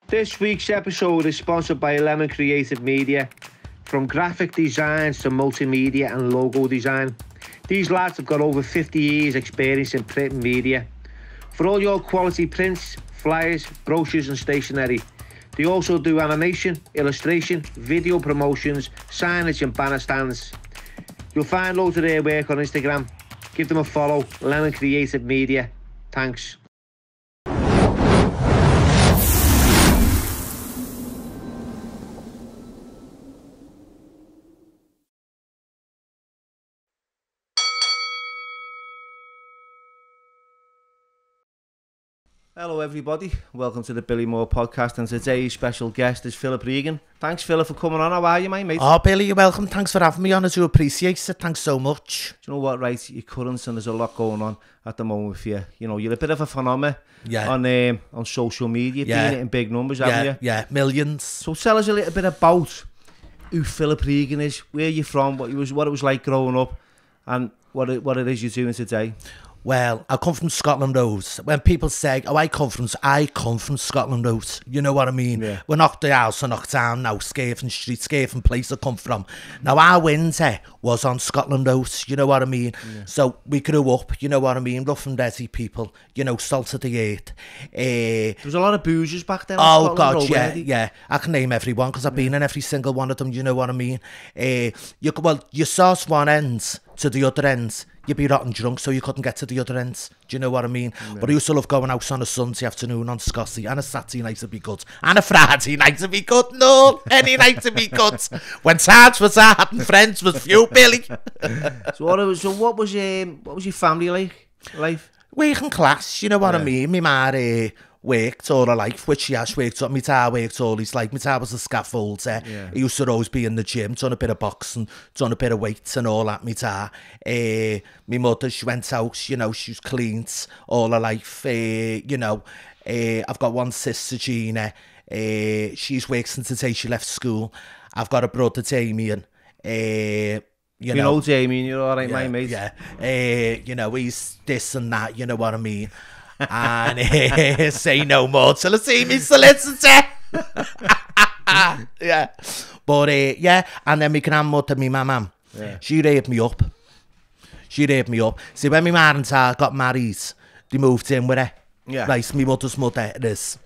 This week's episode is sponsored by Lemon Creative Media. From graphic designs to multimedia and logo design, these lads have got over 50 years experience in print and media. For all your quality prints, flyers, brochures and stationery. They also do animation, illustration, video promotions, signage and banner stands. You'll find loads of their work on Instagram. Give them a follow, Lemon Creative Media. Thanks. Hello everybody, welcome to the Billy Moore podcast, and today's special guest is Philip Regan. Thanks Philip for coming on. How are you, mate? Oh Billy, you're welcome. Thanks for having me on. I do appreciate it. Thanks so much. Do you know what, right, your currents, and there's a lot going on at the moment with you. You know, you're a bit of a phenomenon on social media, being in big numbers, haven't you? Yeah, millions. So tell us a little bit about who Philip Regan is, where you're from, what it was like growing up, and what it is you're doing today. Well, I come from Scotland Road. When people say, oh, I come from Scotland Road. You know what I mean? Yeah. We're not the house, we're not town now, Scaven Street, Scaven Place I come from. Now, our winter was on Scotland Road, you know what I mean? Yeah. So we grew up, you know what I mean? Rough and ready people, you know, salt of the earth. There was a lot of boozers back then. Oh, God, yeah. I can name everyone because I've been in every single one of them, you know what I mean? You source one end to the other end. You'd be rotten drunk, so you couldn't get to the other end. Do you know what I mean? Yeah. But I used to love going out on a Sunday afternoon on Scottie, and a Saturday night to be good, and a Friday night to be good. No, any night to be good. When times was hard and friends was few, Billy. So what was your family like? Life? Working class, you know what I mean? My ma worked all her life, which she has worked up. My dad worked all his life. My dad was a scaffolder. Yeah. He used to always be in the gym, done a bit of boxing, done a bit of weights and all that, my dad. My mother, she went out, you know, she was cleaned all her life. I've got one sister, Gina. She's worked since the day she left school. I've got a brother, Damien. You know Damien, you're all right, my mate. Yeah. He's this and that, you know what I mean? And say no more till I see me solicitor. Yeah. But and then my grandmother, my mum, she raised me up. See, when my mum and dad got married, they moved in with her. Yeah. Right, my mother's mother it is.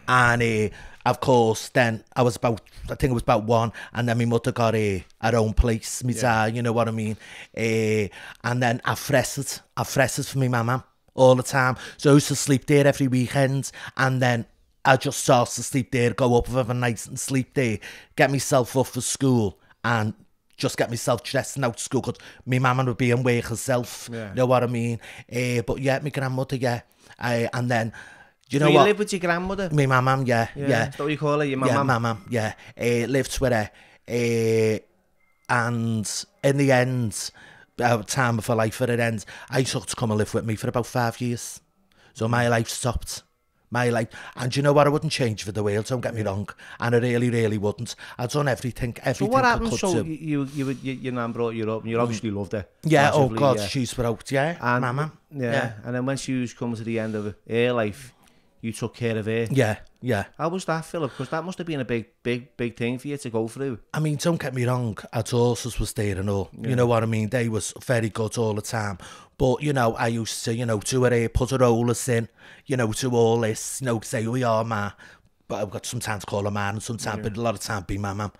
And of course, then I think it was about one, and then my mother got her own place, my dad, you know what I mean? And then I frested for my mama all the time. So I used to sleep there every weekend, and then I just started to sleep there, go up with a night and sleep there, get myself up for school, and just get myself dressed and out to school, because my mama would be in work herself, you know what I mean? But yeah, my grandmother, and then, you know what? You live with your grandmother? My mama, yeah. That's what you call her, your mama? Yeah, mama, yeah. Lived with her, and in the end, time of her life at it ends, I took to come and live with me for about 5 years. So my life stopped. My life. And you know what? I wouldn't change for the world, don't get me wrong. And I really, really wouldn't. I've done everything so what happened? So your nan brought you up, and you obviously loved her. Yeah, oh God, she's out, and, mama. Yeah. And then when she was coming to the end of her life, you took care of her. Yeah. How was that, Philip? Because that must have been a big thing for you to go through. I mean, don't get me wrong, our daughters was there and all. You know what I mean? They was very good all the time. But, you know, I used to, you know, do her put her rollers in, you know, do all this, you know, say, we are ma. But I've got sometimes to call her man, and sometimes, but a lot of time be my mum.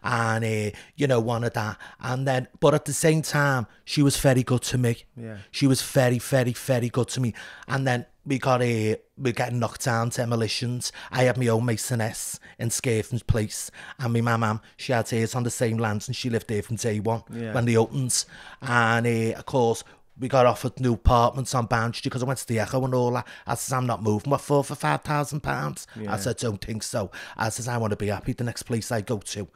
And, you know, one of that. And then, but at the same time, she was very good to me. Yeah. She was very, very, very good to me. And then we're getting knocked down, demolitions. I had my own masoness in Scaven's Place. And my mum, she had hers on the same land, and she lived there from day one when they opened. And, of course, we got offered new apartments on Boundary because I went to the Echo and all that. I said, I'm not moving. What for £5,000? I said, don't think so. I said, I want to be happy the next place I go to.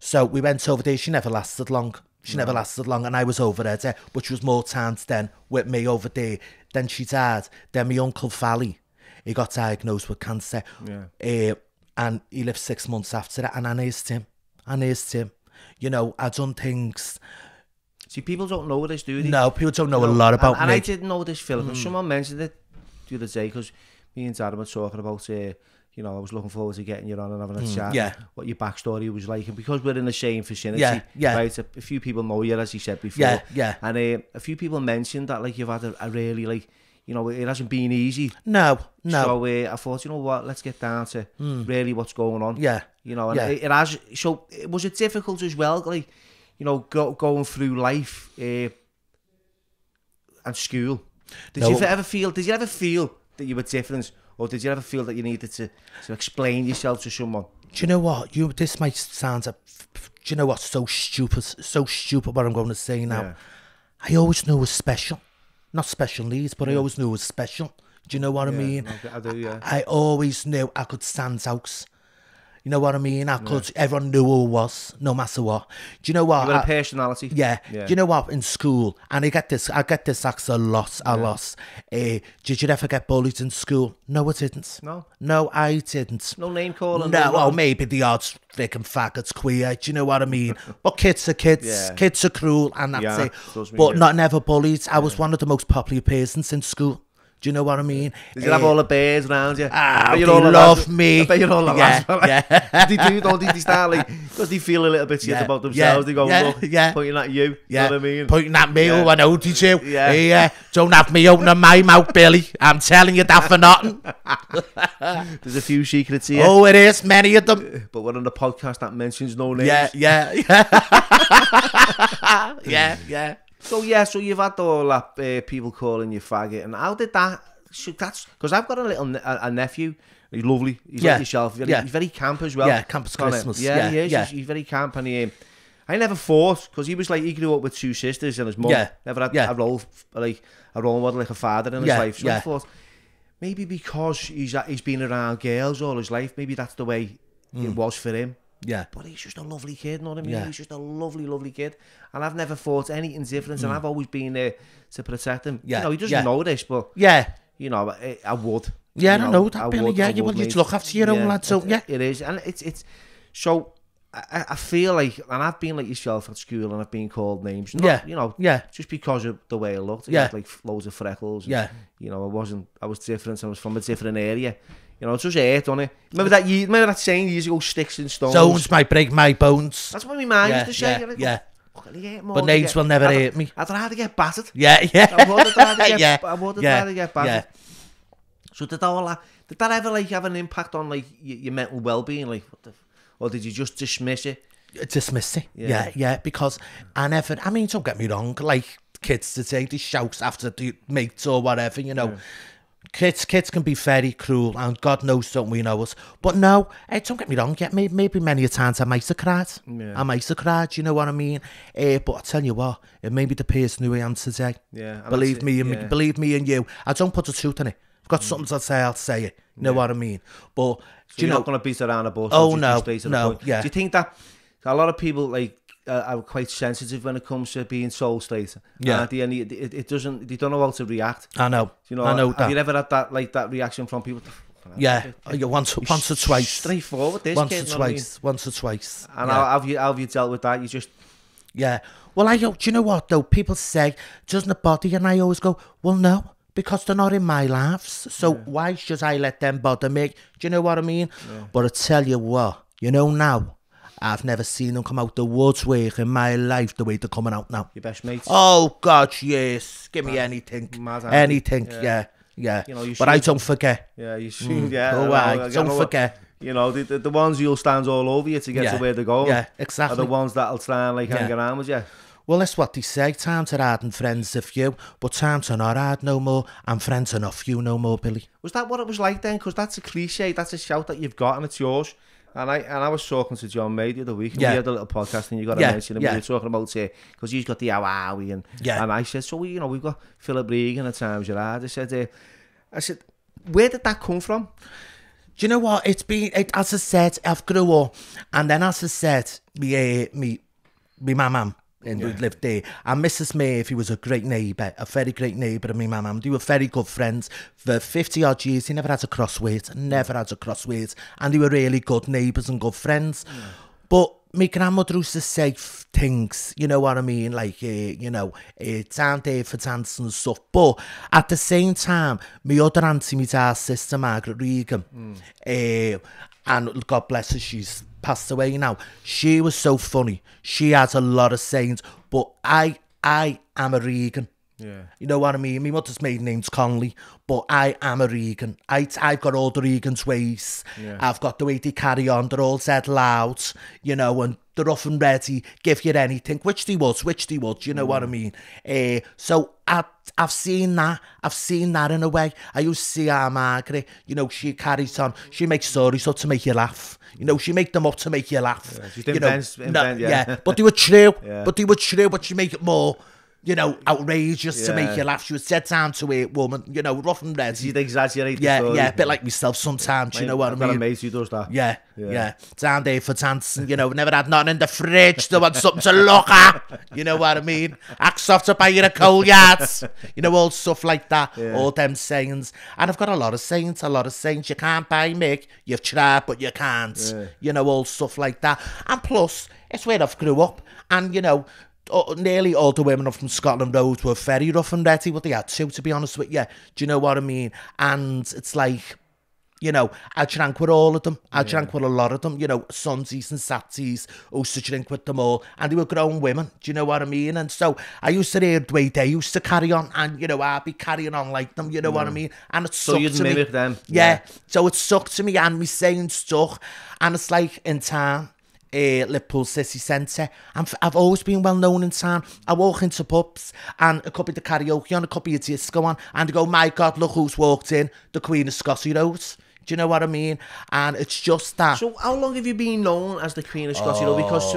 So we went over there. She never lasted long. Never lasted long, and I was over there, but she was more times then with me over there. Then she died. Then my uncle Valley, he got diagnosed with cancer. And he lived 6 months after that, and I nursed him. You know, I done things. See, people don't know this, do they? No, people don't know a lot about me. And I didn't know this, Philip. Someone mentioned it the other day, because me and Dad were talking about, you know, I was looking forward to getting you on and having a chat. Yeah. What your backstory was like, and because we're in the same vicinity, Yeah. right? A few people know you, as you said before. Yeah. And a few people mentioned that like you've had a really like, you know, it hasn't been easy. No. So I thought, you know what, let's get down to really what's going on. Yeah. You know, and it has. So was it difficult as well, like, you know, going through life and school? Did you ever feel that you were different, or did you ever feel that you needed to explain yourself to someone? Do you know what? This might sound do you know what? So stupid what I'm going to say now. Yeah. I always knew it was special. Not special needs, but I always knew it was special. Do you know what I mean? I do, yeah. I always knew I could stand out. You know what I mean? Everyone knew who I was, no matter what. Do you know what? You got a personality. Yeah. Do you know what? In school, and I get this asked a lot. Did you ever get bullied in school? No, I didn't. No, I didn't. No name calling. No, well, maybe the odd freaking faggot's queer. Do you know what I mean? But kids are kids. Yeah. Kids are cruel, and that's it. But never bullied. I was one of the most popular persons in school. Do you know what I mean? Did you have all the bears around you? They love me. I bet you're all the lads. Yeah. They do, don't they? They start like, because they feel a little bit shit about themselves. They go, look, pointing at you. You know what I mean? Pointing at me. Oh, I know, did you? Yeah. Don't have me opening my mouth, Billy. I'm telling you that for nothing. There's a few secrets here. Oh, it is. Many of them. But we're on the podcast that mentions no names. Yeah. So you've had all that people calling you faggot, and how did that? That's because I've got a nephew. He's lovely. He's like yourself. He's very camp as well. Yeah, camp as Christmas. Yeah, he is. He's very camp, and I never thought, because he was like, he grew up with two sisters and his mum. Never had a role model like a father in his life. So I thought maybe because he's been around girls all his life, maybe that's the way it was for him. Yeah. But he's just a lovely kid, you know what I mean? Yeah. He's just a lovely, lovely kid. And I've never thought anything different, and I've always been there to protect him. Yeah. You know, he doesn't know this, but, you know, I would. Yeah, I know that, Billy. You want to look after your own lad, so, It is. And it's so, I feel like, and I've been like yourself at school, and I've been called names. Not, you know, just because of the way I looked. I had like loads of freckles. And, you know, I was different. I was from a different area. You know, it's just hurt, don't it? Remember that saying years ago, sticks and stones? Stones might break my bones. That's what my man used to say. But names will never hurt me. I'd rather get battered. Yeah. I would rather get battered. So did that ever like have an impact on like your mental well-being? Like, or did you just dismiss it? Dismiss it. Yeah. Because I mean, don't get me wrong. Like kids today, they shout after the mates or whatever, you know. Kids can be very cruel, and God knows, don't we know us. But no, don't get me wrong. Yeah, maybe many a times I might have cried. I might have cried. You know what I mean? But I tell you what, it may be the person who I am today. Yeah, believe me and you. I don't put the truth in it. I've got something to say, I'll say it. You know what I mean? But so you're not going to beat around the bush. Oh no. Do you think that a lot of people like are quite sensitive when it comes to being soul state? Yeah. At the end, it doesn't. They don't know how to react. I know. You know. I know have you ever had that reaction from people? Yeah. Once or twice. Straightforward. This once kid, once or twice. And how have you dealt with that? You just. Yeah. Well, do you know what though? People say, doesn't it bother you? And I always go, well, no. Because they're not in my lives. So why should I let them bother me? Do you know what I mean? Yeah. But I tell you what, you know now, I've never seen them come out the woodwork in my life the way they're coming out now. Your best mates? Oh, God, yes. Give me anything. Anything, yeah. You know, but I don't forget. Yeah, you should, Don't forget. You know, the ones who'll stand all over you to get to where they're going. Yeah, exactly. Are the ones that'll try and like hang around with you. Well, that's what they say. Time to hard and friends are few, but time to not hard no more, and friends are not few no more, Billy. Was that what it was like then? Because that's a cliche, that's a shout that you've got and it's yours. And I was talking to John May the other week, and we had a little podcast, and you got to mention him. We were talking about because he's got the owie, and I said, so you know, we've got Philip Regan at times. I said, where did that come from? Do you know what? It's been, as I said, I've grew up, and then as I said, me mum. And we lived there. And Mrs. Murphy was a great neighbour, a very great neighbour of me, my mum. They were very good friends. For 50 odd years, they never had a crossword. And they were really good neighbours and good friends. But my grandmother used to say things, you know what I mean, like, you know, down there for dancing and stuff. But at the same time, my other auntie, my dad's sister, Margaret Regan, and God bless her, she's passed away now. She was so funny. She has a lot of sayings, but I am a Regan. Yeah. You know what I mean? My mother's maiden name's Conley, but I am a Regan. I've got all the Regan's ways. Yeah. I've got the way they carry on. They're all said loud, you know, and they're rough and ready, give you anything, which they would, you know what I mean? So I've seen that. I've seen that in a way. I used to see our Margaret, you know, she carries on. She makes stories up to make you laugh. You know, she make them up to make you laugh. Yeah, she you invent, yeah. But they were true. Yeah. But she make it more, you know, outrageous to make you laugh. She was dead down to a woman, you know, rough and ready. She'd exaggerate the Yeah, story. yeah, a bit like myself sometimes, you know what I I've got a mean? mate who does that. Yeah. Down there for dancing, you know, never had nothing in the fridge, they want something to look at, you know what I mean? Axe off to buy you a coal yards, you know, all stuff like that, all them sayings. And I've got a lot of sayings. You can't buy Mick, you've tried, but you can't, you know, all stuff like that. And plus, it's where I've grew up, and, you know, nearly all the women from Scotland Road were very rough and ready, but they had to be honest with you. Do you know what I mean? And it's like, you know, I drank with all of them. I drank with a lot of them, you know, Sundays and Saturdays, used to drink with them all. And they were grown women, do you know what I mean? And so I used to hear the way they used to carry on, and, you know, I'd be carrying on like them, you know what I mean? And it stuck to me. So you'd mimic them? Yeah. So it stuck to me, and me saying stuck. And it's like in town, Liverpool city centre, I've always been well known in town. I walk into pubs and it could be the karaoke on, it could be a disco on, and they go, my God, look who's walked in, the Queen of Scottie Road. Do you know what I mean? And it's just that. So how long have you been known as the Queen of Scottie Road? Because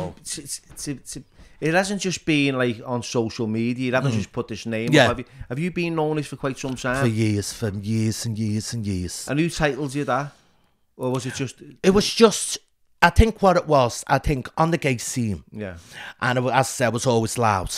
it hasn't just been like on social media, you haven't just put this name up. Have you been known this for quite some time? For years and years and years. And who titled you that? Or was it just... It was just... I think what it was, on the gay scene, and as I said, it was always loud,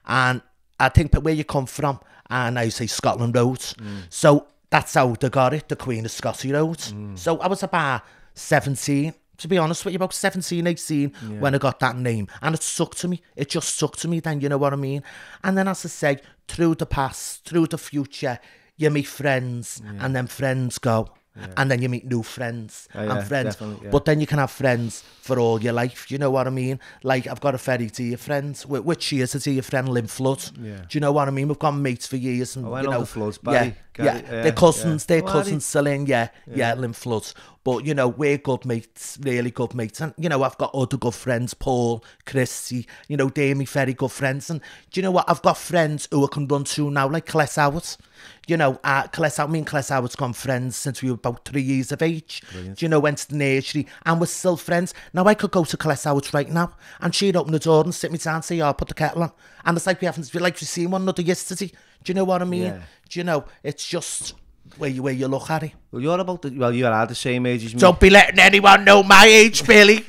and I think that where you come from, and I say Scotland Road, so that's how they got it, the Queen of Scottie Road. So I was about 17, to be honest with you, about 17, 18, when I got that name, and it stuck to me. It just stuck to me then, you know what I mean? And then, as I say, through the past, through the future, you meet friends, and then friends go. And then you meet new friends and friends. But then you can have friends for all your life, you know what I mean? Like, I've got a very dear friend, which she is a dear friend, Lynn Flood. Do you know what I mean? We've got mates for years. And, I you know the Floods, Barry. They're cousins, Celine, Lynn Flood. But, you know, we're good mates, really good mates. And, you know, I've got other good friends, Paul, Christy, you know, they're my very good friends. And do you know what? I've got friends who I can run to now, like Cless Howard. You know, me and Cless Howard's gone friends since we were about 3 years of age. Brilliant. Do you know, went to the nursery, and we're still friends. Now, I could go to Cless Howard's right now, and she'd open the door and sit me down and say, put the kettle on. And it's like we've seen one another yesterday. Do you know what I mean? Yeah. Do you know, it's just... Where you look at it. Well, you're the same age as me. Don't be letting anyone know my age, Billy.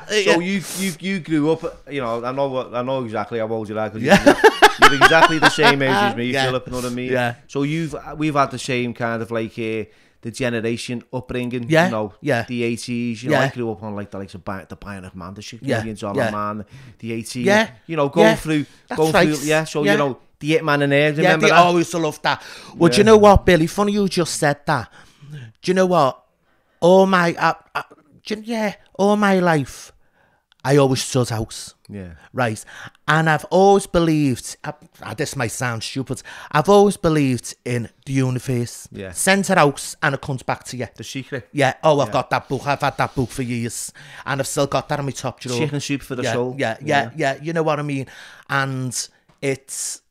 So you grew up, you know, I know exactly how old you are, because you're exactly the same age as me, Philip, you know what I mean? Yeah. So we've had the same kind of like the generation upbringing, you know, the 80s, you know, I grew up on like the likes of the Bionic Man, the $6 million man, the 80s, you know, going through, so you know, the It Man and Air, remember that? Always love that. Well, do you know what, Billy? Funny you just said that. Do you know what? All my life, I always stood out. Yeah. Right. And I've always believed, this might sound stupid, I've always believed in the universe. Yeah. Send it out and it comes back to you. The Secret. Yeah. Oh, I've got that book. I've had that book for years. And I've still got that on my top drawer. Chicken Soup for the Soul. Yeah. You know what I mean? And it's...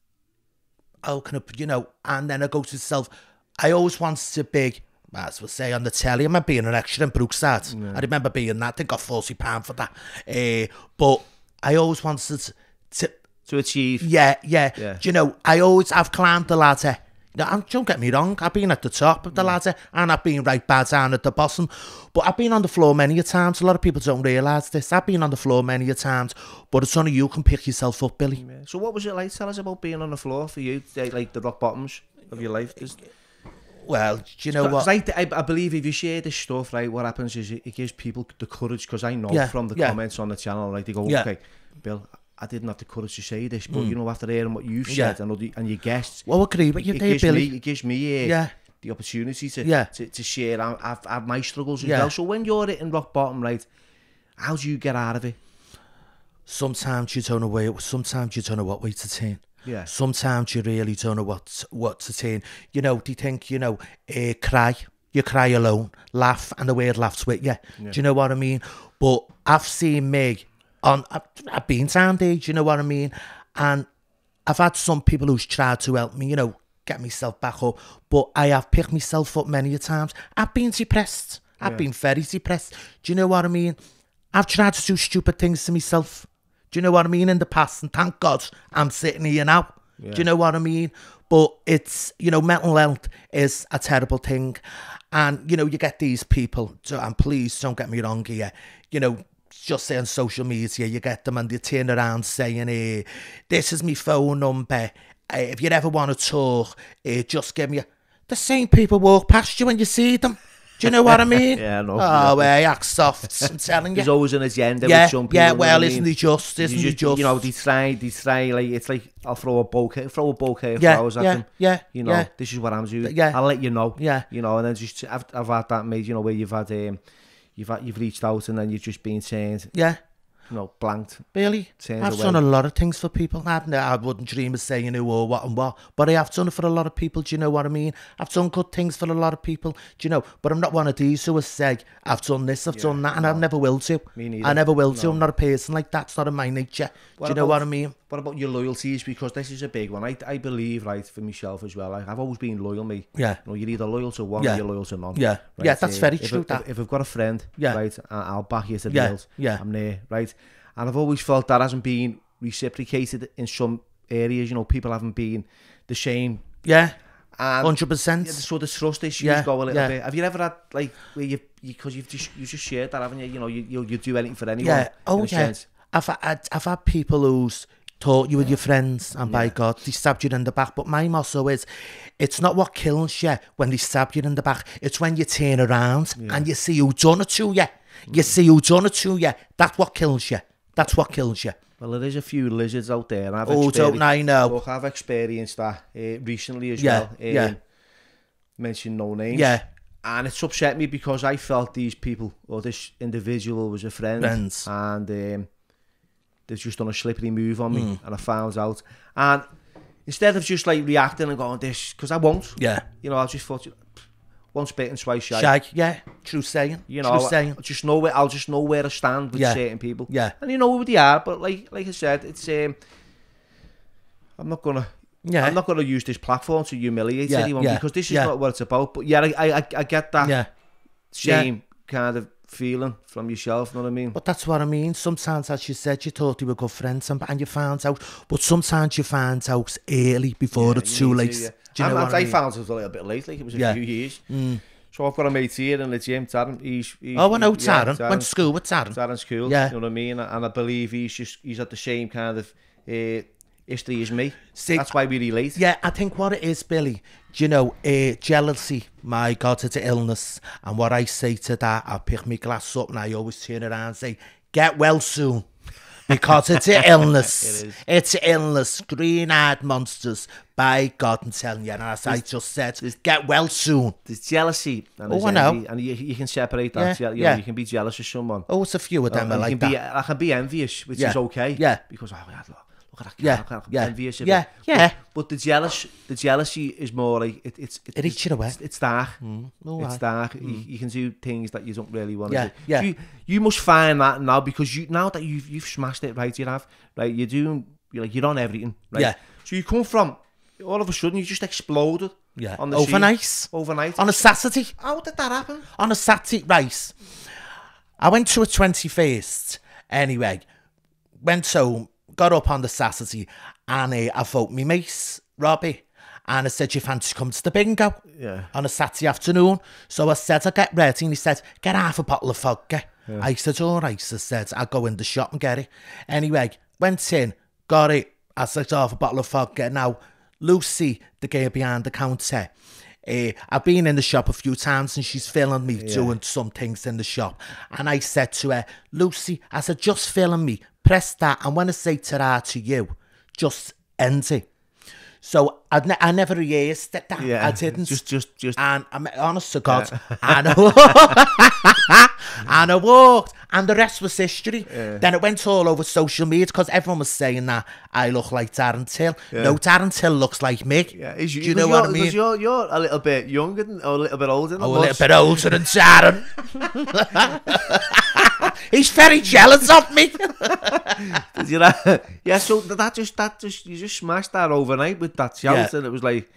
you know, and then I go to myself, I always wanted to be, as we'll say on the telly, I'm being an extra in Brookside. I remember being that, I think I got £40 for that. But I always wanted to achieve. Yeah. Do you know, I've climbed the ladder. Now, don't get me wrong, I've been at the top of the ladder and I've been right back down at the bottom. But I've been on the floor many a times. A lot of people don't realise this. I've been on the floor many a times, but it's only you can pick yourself up, Billy. So what was it like? Tell us about being on the floor for you, like the rock bottoms of your life. Well, do you know what? I believe if you share this stuff, right, what happens is it gives people the courage, because I know from the comments on the channel, like, they go, okay, Bill, I didn't have the courage to say this, but you know, after hearing what you've said and your guests, well, I agree with you there, Billy. It gives me the opportunity to share my struggles as well. So when you're hitting rock bottom, right, how do you get out of it? Sometimes you don't know sometimes you don't know what way to turn. Yeah. Sometimes you really don't know what to turn. You know, they think, you know, cry. You cry alone. Laugh, and the word laughs with you. Do you know what I mean? But I've seen me I've been down there, do you know what I mean? And I've had some people who's tried to help me, you know, get myself back up. But I have picked myself up many a times. I've been depressed. I've been very depressed. Do you know what I mean? I've tried to do stupid things to myself. Do you know what I mean? In the past, and thank God I'm sitting here now. Do you know what I mean? But it's, you know, mental health is a terrible thing. And, you know, you get these people, and please don't get me wrong here, you know, just say on social media, you get them and they turn around saying, hey, this is my phone number. If you ever want to talk, just give me the same people walk past you when you see them. Do you know what I mean? Yeah, I know. Oh, well, act soft, I'm telling you. There's always an agenda with some people. Yeah, well, isn't he just? You know, they try, like, it's like, I'll throw a bouquet of flowers at them. You know, this is what I'm doing. I'll let you know. You know, and then just, I've had that, mate, you know, where you've reached out and then you've just been saying, you know, blanked. Really? I've done a lot of things for people. I wouldn't dream of saying who or what and what, but I have done it for a lot of people. Do you know what I mean? I've done good things for a lot of people. Do you know? But I'm not one of these who has said, I've done this, I've done that, and I never will to. Me neither. I never will to. I'm not a person like that. It's not in my nature. Do you know what I mean? What about your loyalties? Because this is a big one. I believe, right, for myself as well, I've always been loyal, mate. Yeah. You know, you're either loyal to one or you're loyal to none. Yeah. Right? Yeah, that's very true. If I've got a friend, right, I'll back you to the hills. Yeah. I'm there, right? And I've always felt that hasn't been reciprocated in some areas. You know, people haven't been the same. Yeah. And 100%. So the trust issues go a little bit. Have you ever had, like, where because you've just shared that, haven't you? You know, you do anything for anyone. Yeah. Oh yeah. I've had people who's thought you were your friends, and by God, they stabbed you in the back. But my motto is, it's not what kills you when they stab you in the back. It's when you turn around and you see who done it to you. You see who done it to you. That's what kills you. That's what kills you. Well, there is a few lizards out there. And don't I know? Look, I've experienced that recently as well. Mention no names. Yeah. And it's upset me because I felt these people, or this individual was a friend. And they've just done a slippery move on me. And I found out. And instead of just like reacting and going this, because I won't. Yeah. You know, I just thought, once bitten, twice shy. Yeah, true saying. You know, saying. I'll just know where I stand with certain people. Yeah. And you know who they are, but like I said, it's I'm not gonna use this platform to humiliate anyone because this is not what it's about. But I get that shame kind of feeling from yourself, you know what I mean? But that's what I mean. Sometimes, as you said, you thought you were good friends and you found out, but sometimes you find out early before it's too late. Do you know what I mean? I found it a little bit late, like it was a few years. So I've got a mate here in the gym, Taryn. He's I know Taryn. Went to school with Taryn. Taryn's cool, you know what I mean? And I believe he's at the same kind of history as me. See, that's why we relate. Yeah, I think what it is, Billy, do you know, jealousy, my God, it's an illness. And what I say to that, I pick my glass up and I always turn around and say, get well soon. Because it's an illness. It's an illness. Green-eyed monsters. By God, I'm telling you. And as I just said, get well soon. There's jealousy. And I know. And you can separate that. You know, you can be jealous of someone. Oh, it's a few of them are like that. I can be envious, which is okay. Yeah. Because, look at that guy. I'm envious of it. But the jealousy is more like, it eats you away. It's dark. It's dark. You can do things that you don't really want to do. So you must find that now, because now that you've smashed it, right? You're on everything, right? Yeah. So you come from, all of a sudden you just exploded. Yeah. On the Overnight. On a Saturday. How did that happen? On a Saturday, right. I went to a 21st. Anyway, went home, got up on the Saturday, and I phoned me mate, Robbie, and I said, you fancy come to the bingo? Yeah. On a Saturday afternoon. So I said, I'll get ready, and he said, get half a bottle of vodka. Yeah. I said, all right. I said, I'll go in the shop and get it. Anyway, went in, got it. I said, half a bottle of vodka. Now, Lucy, the girl behind the counter, I've been in the shop a few times and she's filming me doing some things in the shop. And I said to her, Lucy, I said, just film me, press that. And when I say ta-ra to you, just end it. So I never rehearsed that. Yeah. I didn't. Just. And I'm honest to God, and I walked, and the rest was history. Yeah. Then it went all over social media because everyone was saying that I look like Darren Till. Yeah. No, Darren Till looks like me. Yeah. Do you know what I mean? Because you're a little bit younger or a little bit older than a little bit older than Darren. He's very jealous of me. You know? Yeah, so that just you just smashed that overnight with that shout, and it was like,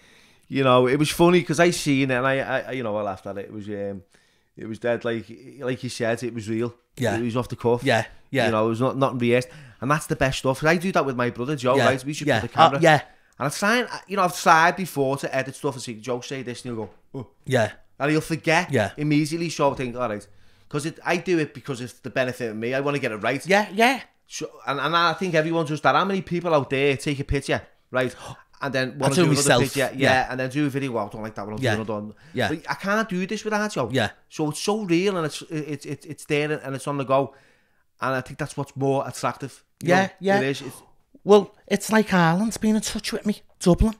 you know, it was funny because I seen it and I you know, I laughed at it. It was dead, like you said, it was real. Yeah, it was off the cuff. Yeah. You know, it was nothing rehearsed, and that's the best stuff. I do that with my brother Joe. Right, we should put the camera. And I've tried before to edit stuff and see Joe say this, and he'll go, oh. Yeah, and he'll forget immediately. So I think, all right. Because I do it because it's the benefit of me. I want to get it right. Yeah. So, and I think everyone does that. How many people out there take a picture, right? And then want to do another picture, and then do a video. Well, I don't like that one. I'll do another one. Yeah. But I can't do this without Joe. Yeah. So it's so real and it's there and it's on the go. And I think that's what's more attractive. Yeah. It is. Well, it's like Ireland's been in touch with me. Dublin.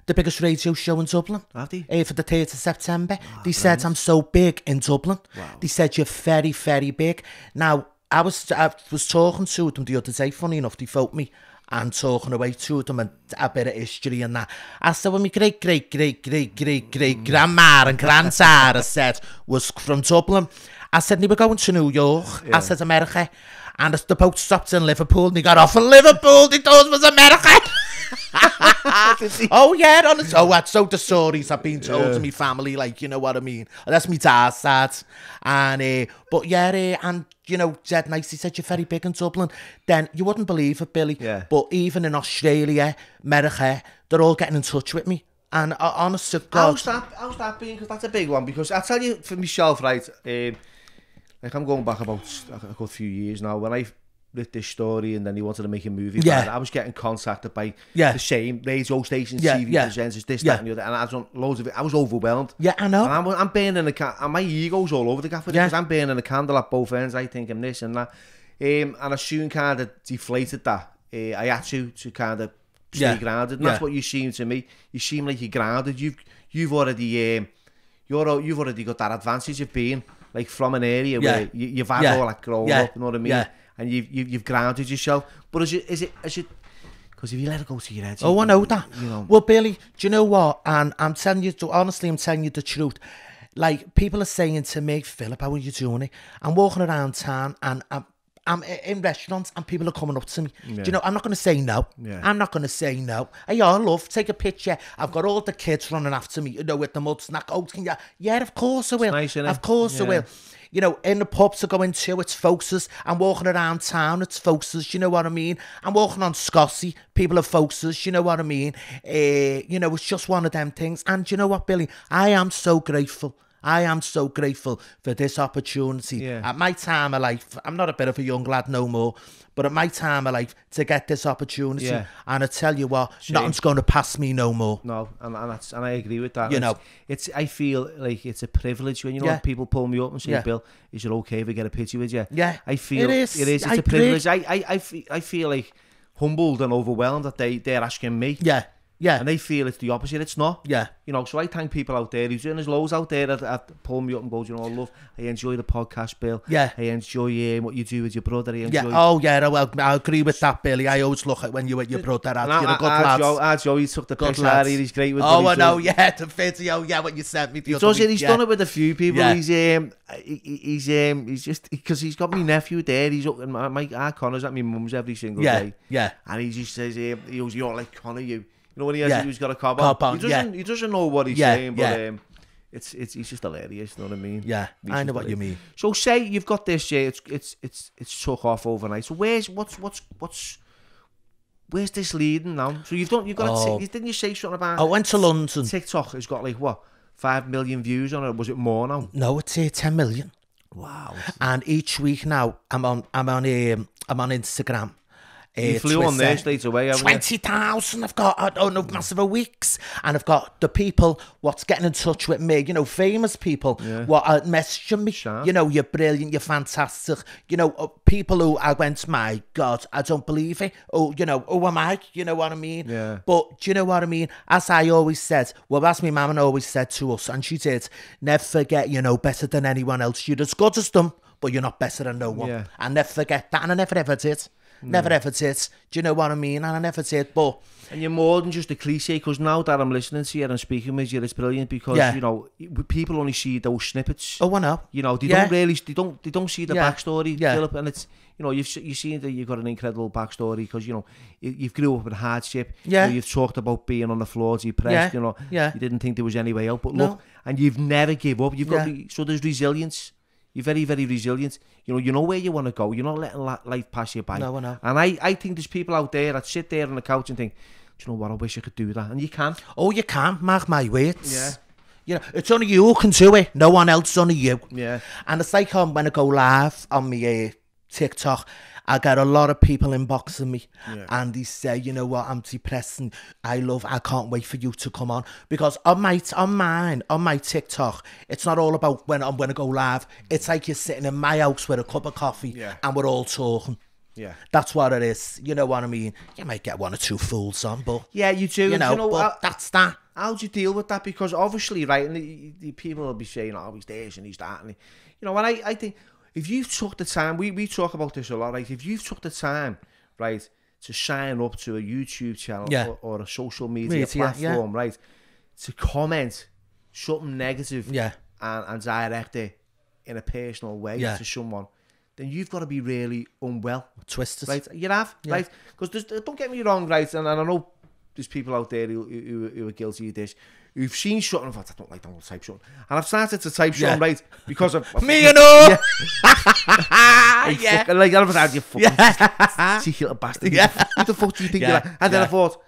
The biggest radio show in Dublin. Have they? For the 3rd of September. They said I'm so big in Dublin. Wow. They said you're very, very big. Now, I was talking to them the other day, funny enough, they phoned me and talking away to them and a bit of history and that. I said, well, my great grandma and granddad, I said, was from Dublin. I said, they were going to New York. Yeah. I said, America. And the boat stopped in Liverpool and they got off in Liverpool. They thought it was America. Oh yeah, honestly. So the stories have been told to me family, like, you know what I mean. That's me dad's side, and but and you know, dead nice. He said you're very big in Dublin. Then you wouldn't believe it, Billy. Yeah. But even in Australia, America, they're all getting in touch with me. And honest to God, how's that been? Because that's a big one. Because I tell you, for myself, right, like I'm going back about a good few years now. When I wrote this story and then he wanted to make a movie about it, I was getting contacted by the same radio stations, TV presenters, this, that and the other, and I've done loads of it. I was overwhelmed. Yeah, I know. And I'm burning and my ego's all over the gap with it because I'm burning a candle at both ends. I think I'm this and that, and I soon kind of deflated that. I had to kind of stay grounded, and that's what you seem to me. You seem like you're grounded. You've already you've already got that advantage of being like from an area where you've had all that growing up. You know what I mean? Yeah. And you've grounded yourself. But is it because if you let it go to your head, I know that. You know. Well, Billy, do you know what? And I'm telling you, honestly, I'm telling you the truth. Like, people are saying to me, Philip, how are you doing it? I'm walking around town and I'm in restaurants and people are coming up to me. Yeah. Do you know, I'm not going to say no. Yeah. I'm not going to say no. Hey, love, take a picture. I've got all the kids running after me, you know, with the mud snack. Oh, can you? Yeah, of course I will. Nice, of course I will. You know, in the pubs I go into, it's Foxes. I'm walking around town, it's Foxes, you know what I mean? I'm walking on Scottie, people are Foxes, you know what I mean? You know, it's just one of them things. And you know what, Billy? I am so grateful. I am so grateful for this opportunity. Yeah. At my time of life, I'm not a bit of a young lad no more, but at my time of life, to get this opportunity, and I tell you what, nothing's going to pass me no more. No, and I agree with that. You know, I feel like it's a privilege when, you know, when people pull me up and say, Bill, is it okay if I get a picture with you? Yeah, I feel it is. It's a privilege. I feel like humbled and overwhelmed that they're asking me. Yeah. Yeah. And they feel it's the opposite. It's not. Yeah. You know, so I thank people out there. There's loads out there that pull me up and go, you know, love, I enjoy the podcast, Bill. Yeah. I enjoy what you do with your brother. I enjoy. Oh, yeah. Well, I agree with that, Billy. I always look at when you're with your brother. You're a good lad. Joe, he took the piss out of it. He's great with I know, yeah. The video, what you sent me the other week. He's done it with a few people. Yeah. He's just, because he's got my nephew there. He's up, and our Connor's at my mum's every single day. Yeah. And he just says, he goes, you're like Connor, you. You know when he's got a cob on? He doesn't know what he's saying, but it's just hilarious. You know what I mean? Yeah, I know what you mean. So say you've got this, it's took off overnight. So where's this leading now? So you've got didn't you say something about? I went to London. TikTok has got like what, 5 million views on it? Was it more now? No, it's 10 million. Wow. And each week now, I'm on Instagram. You flew on there straight away, 20,000. I've got massive weeks, and I've got the people what's getting in touch with me. You know, famous people what are messaging me. Sure. You know, you're brilliant, you're fantastic. You know, people who I went, my God, I don't believe it. Oh, you know, who am I? You know what I mean? Yeah. But do you know what I mean? As I always said, well, as my mum always said to us, and she did, never forget, you know, better than anyone else. You're as good as them, but you're not better than no one. Yeah. And never forget that, and I never ever did. Never ever did. Do you know what I mean? And I never did, but... And you're more than just a cliche, because now that I'm listening to you and speaking with you, it's brilliant, because, you know, people only see those snippets. Oh, I know. You know, they don't really, they don't see the backstory, Philip, and it's, you know, you've seen that you've got an incredible backstory, because, you know, you've grew up in hardship. Yeah. You know, you've talked about being on the floor, depressed, you know. Yeah. You didn't think there was any way out, but look, and you've never give up. You've got so there's resilience. You're very, very resilient. You know where you want to go. You're not letting life pass you by. No, I know. And I think there's people out there that sit there on the couch and think, do you know what, I wish I could do that. And you can. Oh, you can. Mark my words. Yeah. You know, it's only you who can do it. No one else, only you. Yeah. And it's like when I go live on my TikTok, I get a lot of people inboxing me, and they say, you know what, I'm depressed and I can't wait for you to come on. Because on my TikTok, it's not all about when I go live. It's like you're sitting in my house with a cup of coffee and we're all talking. Yeah. That's what it is. You know what I mean? You might get one or two fools on, but... Yeah, you do. You know, but that's that. How do you deal with that? Because obviously, right, and the people will be saying, oh, he's this and he's that. And, you know, and I think... If you've took the time, we talk about this a lot, right? If you've took the time, right, to sign up to a YouTube channel or a social media platform, right, to comment something negative and direct it in a personal way to someone, then you've got to be really unwell. Twisted. Right? You have, right? Because don't get me wrong, right? And I know there's people out there who are guilty of this. You've seen something, I don't like that type something. And I've started to type something, right, because of... Me and all! Fucking, like, I've had you fucking cheeky little bastard. What the fuck do you think you're like? And then I thought,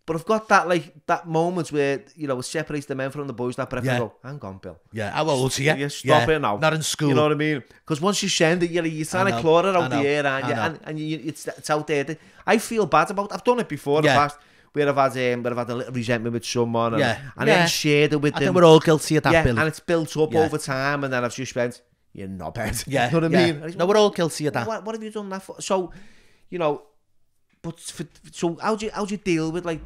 but I've got that, like, that moment where, you know, it separates the men from the boys, that breath, and I go, hang on, Bill. Yeah, how old are you? You stop it now. Not in school. You know what I mean? Because once you send it, you're trying to claw it out the air, and it's out there. I feel bad about it. I've done it before in the past. Where I've had a little resentment with someone and then shared it with them. I think we're all guilty of that, Billy. And it's built up over time, and then I've just went, you're not bad. Yeah. You know what I mean? No, we're all guilty of that. What have you done that for? So, you know, so how do you deal with, like...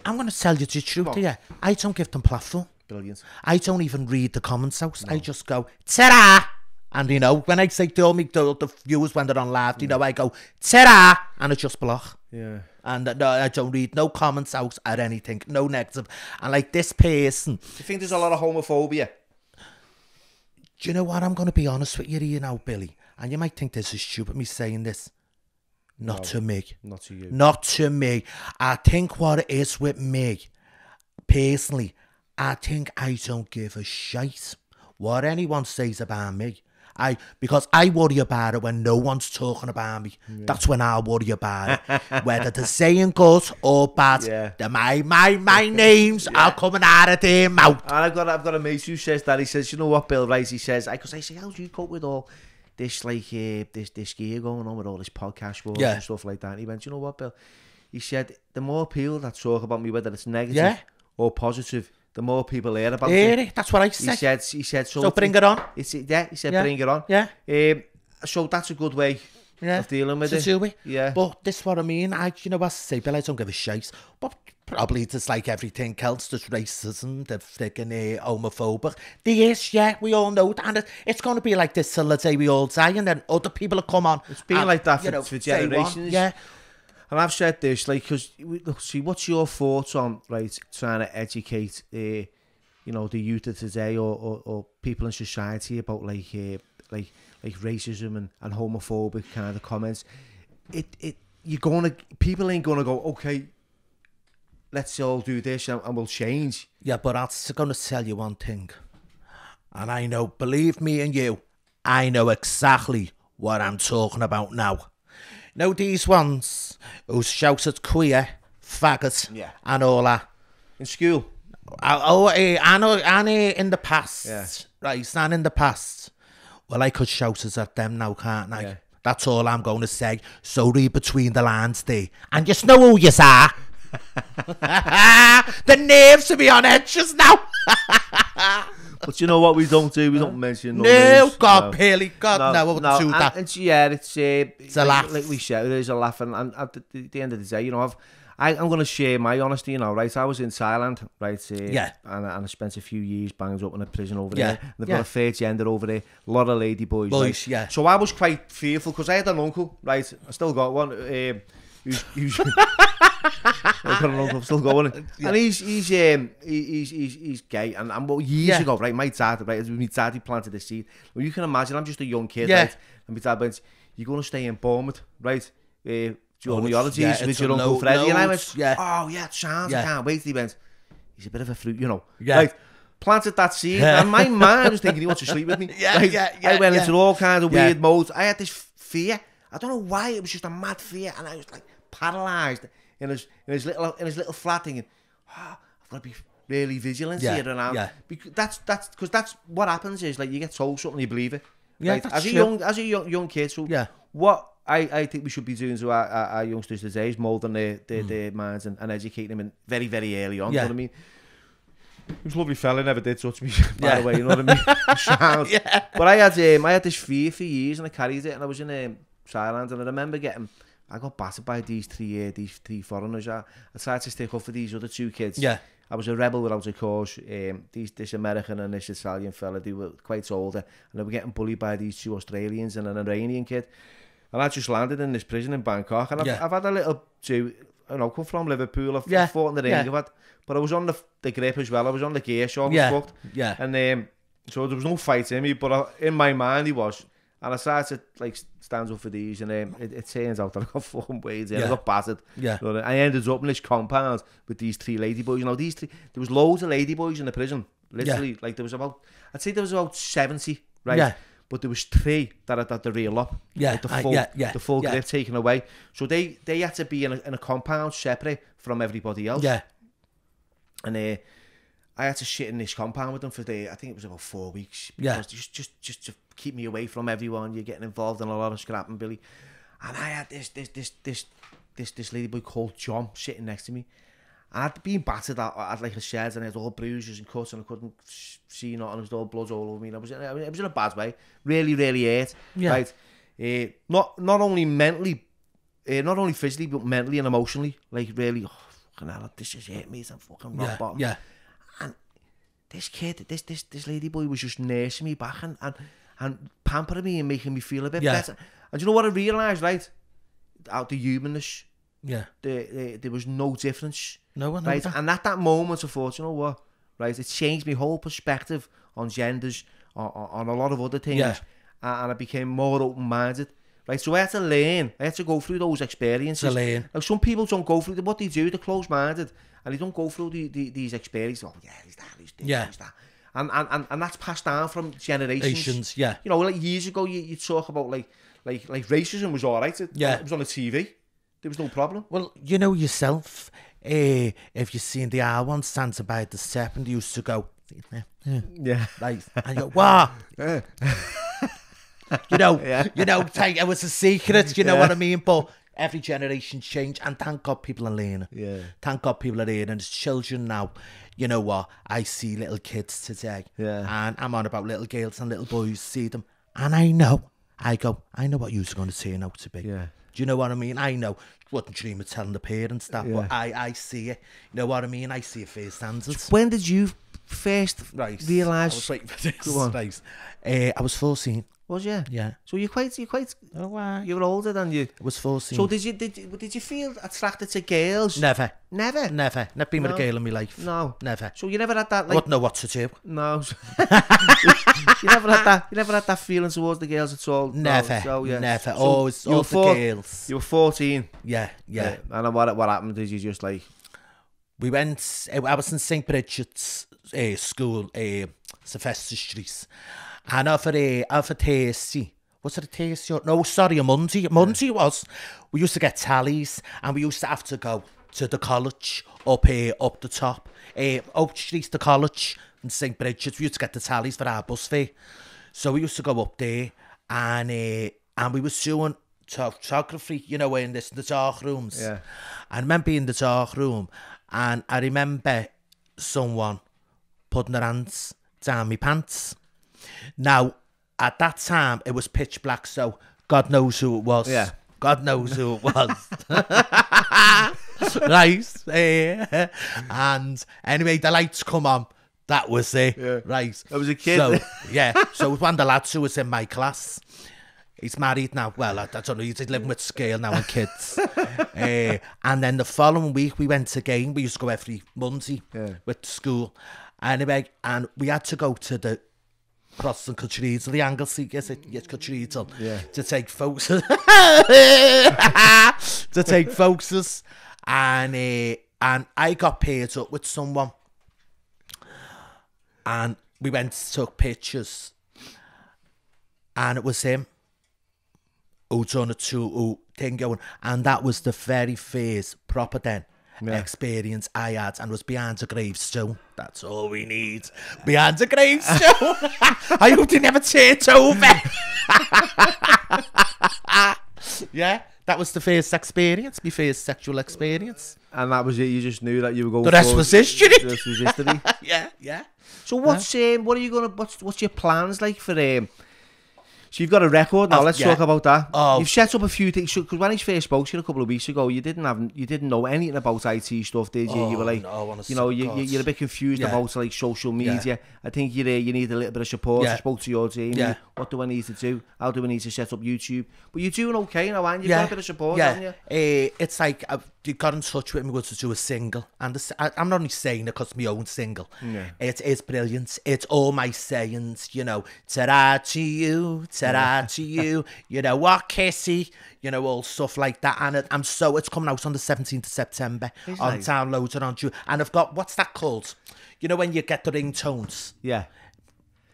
I'm going to tell you the truth here. I don't give them platform. Brilliant. I don't even read the comments out. No. I just go, ta-da! And, you know, when I say to me, the viewers when they're on live, you know, I go, ta-da! And I just block. Yeah. And no, I don't read no comments out at anything, no negative. And like this person... Do you think there's a lot of homophobia? Do you know what? I'm going to be honest with you here now, Billy. And you might think this is stupid, me saying this. Not to me. Not to you. Not to me. I think what it is with me, personally, I think I don't give a shite what anyone says about me. Because I worry about it when no one's talking about me. Yeah. That's when I worry about it. Whether they're saying good or bad, my names are coming out of their mouth. And I've got a mate who says that. He says, you know what, Bill, right? He says, because I say, how do you cope with all this, like, this gear going on with all this podcast work and stuff like that? And he went, you know what, Bill? He said, the more people that talk about me, whether it's negative or positive, the more people hear about it. That's what I said. He said so bring it on. He said bring it on. Yeah. So that's a good way of dealing with it. Do it. Yeah. But this is what I mean. You know what I say, Bill, I don't give a shite. But probably just like everything else, there's racism, the freaking homophobic. There is, we all know that. And it's going to be like this till the day we all die, and then other people will come on. It's been like that for generations. Yeah. And I've said this, like, because, look, see, what's your thoughts on, right, trying to educate, you know, the youth of today or people in society about, like racism and homophobic kind of comments? People ain't gonna go, okay, let's all do this and we'll change. Yeah, but I'm gonna tell you one thing, and I know, believe me and you, I know exactly what I'm talking about now. Know these ones who shouted queer, faggot, and all that. In school? I know, and in the past. Yeah. Right, and in the past. Well, I could shout at them now, can't I? Yeah. That's all I'm going to say. So read between the lines there. And just know who you are. The nerves to be on edge just now. But you know what we don't do? We don't mention no No, names. God, Billy, God, no, I wouldn't do that. It's it's a laugh. Like we said, it is a laugh. And at the end of the day, you know, I'm going to share my honesty, you know, right? I was in Thailand, right? And I spent a few years banged up in a prison over there. And they've got a fair gender over there. A lot of lady boys. Right? Yeah. So I was quite fearful because I had an uncle, right? I still got one. Who's I've got an uncle, I've still got one. And he's gay. And years ago, right? My dad, right? My dad, he planted the seed. Well, you can imagine, I'm just a young kid, right? And my dad went, "You're going to stay in Bournemouth, right? During the holidays with your Uncle Freddie." And I went, "Oh yeah, chance, I can't wait." He went, "He's a bit of a fruit, you know." Like, planted that seed, and my man was thinking he wants to sleep with me. I went into all kinds of weird modes. I had this fear. I don't know why, it was just a mad fear, and I was like paralysed in his little flat, thinking, "Oh, I've got to be really vigilant here and now." Because that's what happens is, like, you get told something, you believe it. Right? As a young kid. So what I think we should be doing to our youngsters today is moulding their minds and educating them very, very early on. You know what I mean? He was a lovely fella, never did touch me, by the way, you know what I mean? But I had this fear for years, and I carried it, and I was in Thailand, and I remember I got battered by these three foreigners. I tried to stick up for these other two kids. I was a rebel without a cause. This American and this Italian fella, they were quite older, and they were getting bullied by these two Australians and an Iranian kid. And I just landed in this prison in Bangkok, and I've had a little two, you know, come from Liverpool. I've fought in the ring, but I was on the grip as well. I was on the gear, so I was fucked. And so there was no fight in me, but in my mind he was. And I started to like stand up for these, and it turns out that I got fucking weighed in. I got battered. So I ended up in this compound with these three ladyboys. You know, these three. There was loads of ladyboys in the prison. Literally, like there was I'd say there was about 70, right? But there was 3 that had the real up. Like the full grip taken away. So they had to be in a compound separate from everybody else. And I had to shit in this compound with them for I think it was about 4 weeks. Because just to keep me away from everyone. You're getting involved in a lot of scrapping, Billy. And I had this ladyboy called John sitting next to me. And I'd been battered at like a shed, and I had all bruises and cuts, and I couldn't see nothing. There was all blood all over me. And I was in a bad way. Really, really hurt. Right? Not only mentally, not only physically, but mentally and emotionally. Like, really, fucking hell, this has hurt me. I'm fucking rock bottom. And this kid, this ladyboy was just nursing me back and pampering me and making me feel a bit better. And do you know what I realised, right? Out the humanness. There was no difference. No one, right? And at that moment I thought, you know what? Right, it changed my whole perspective on genders, on a lot of other things. And I became more open-minded. Right, so I had to learn. I had to go through those experiences. Like, some people don't go through what they do. They're closed-minded, and they don't go through these experiences. Oh yeah, he's that, he's this, he's that. And that's passed down from generations. You know, like years ago, you talk about like racism was all right. It was on the TV. There was no problem. Well, you know yourself, if you've seen the R1 Santa by the step, and they used to go, like, and you go, what? you know, it was a secret, you know what I mean? But every generation's changed, and thank God people are learning. Thank God people are learning. As children now, you know what? I see little kids today, and I'm on about little girls and little boys, see them, and I know what you're going to turn out to be. Do you know what I mean? I know. Wouldn't dream of telling the parents that, but I see it. You know what I mean? I see it firsthand. When did you first realise? I was waiting for this. I was 14. Was you? Yeah. So you're quite. Oh wow. You were older than you. I was 14. So did you feel attracted to girls? Never. Never been with a girl in my life. No. Never. So you never had that, like... I wouldn't know what to do. No. You never had that feeling towards the girls at all? Never. No. So, never. So always all the girls. You were 14? Yeah. And what happened? Did you just like... We went... I was in St. Bridget's school, Sylvester Street. And over Thursday... Was it a Thursday? No, sorry, a Monday. Monday was. We used to get tallies, and we used to have to go to the college up the top. Oak Street, the college, in St. Bridget's. We used to get the tallies for our bus fare. So we used to go up there, and and we was doing photography, you know, in the dark rooms. Yeah. I remember being in the dark room, and I remember someone putting their hands down my pants. Now, at that time, it was pitch black, so God knows who it was. Yeah. God knows who it was. Right. And anyway, the lights come on. That was it. Yeah. Right. I was a kid. So, yeah. So it was one of the lads who was in my class. He's married now. Well, I don't know. He's living with scale now and kids. And then the following week, we went again. We used to go every Monday with school. Anyway, and we had to go to the Protestant Cathedral, the Anglican, Cathedral, to take photos. To take photos. And I got paired up with someone. And we went to took pictures. And it was him who done it to, who thing going. And that was the very first proper then experience I had, and was behind a gravestone. That's all we need. Behind a gravestone. I hope they never turned over. Yeah, that was the first experience, my first sexual experience. And that was it. You just knew that you were going. The rest was history. The rest was history. Yeah. So what's what are you gonna? What's your plans like for So you've got a record now. Let's talk about that. Oh. You've set up a few things. Because when I first spoke to you a couple of weeks ago, you didn't know anything about IT stuff, did you? You were like, no, you're a bit confused about like social media. Yeah. I think you need a little bit of support. Yeah. I spoke to your team. Yeah. What do I need to do? How do I need to set up YouTube? But you're doing okay now, aren't you? You've got a bit of support, haven't you? It's like you got in touch with me to do a single, and I'm not only saying it because it's my own single. Yeah. It's brilliant. It's all my sayings, you know. Ta-ra to you, ta-ra to you. You know what, Kissy? You know, all stuff like that. And it's coming out on the 17th of September on download and on June. And I've got, what's that called? You know when you get the ringtones? Yeah.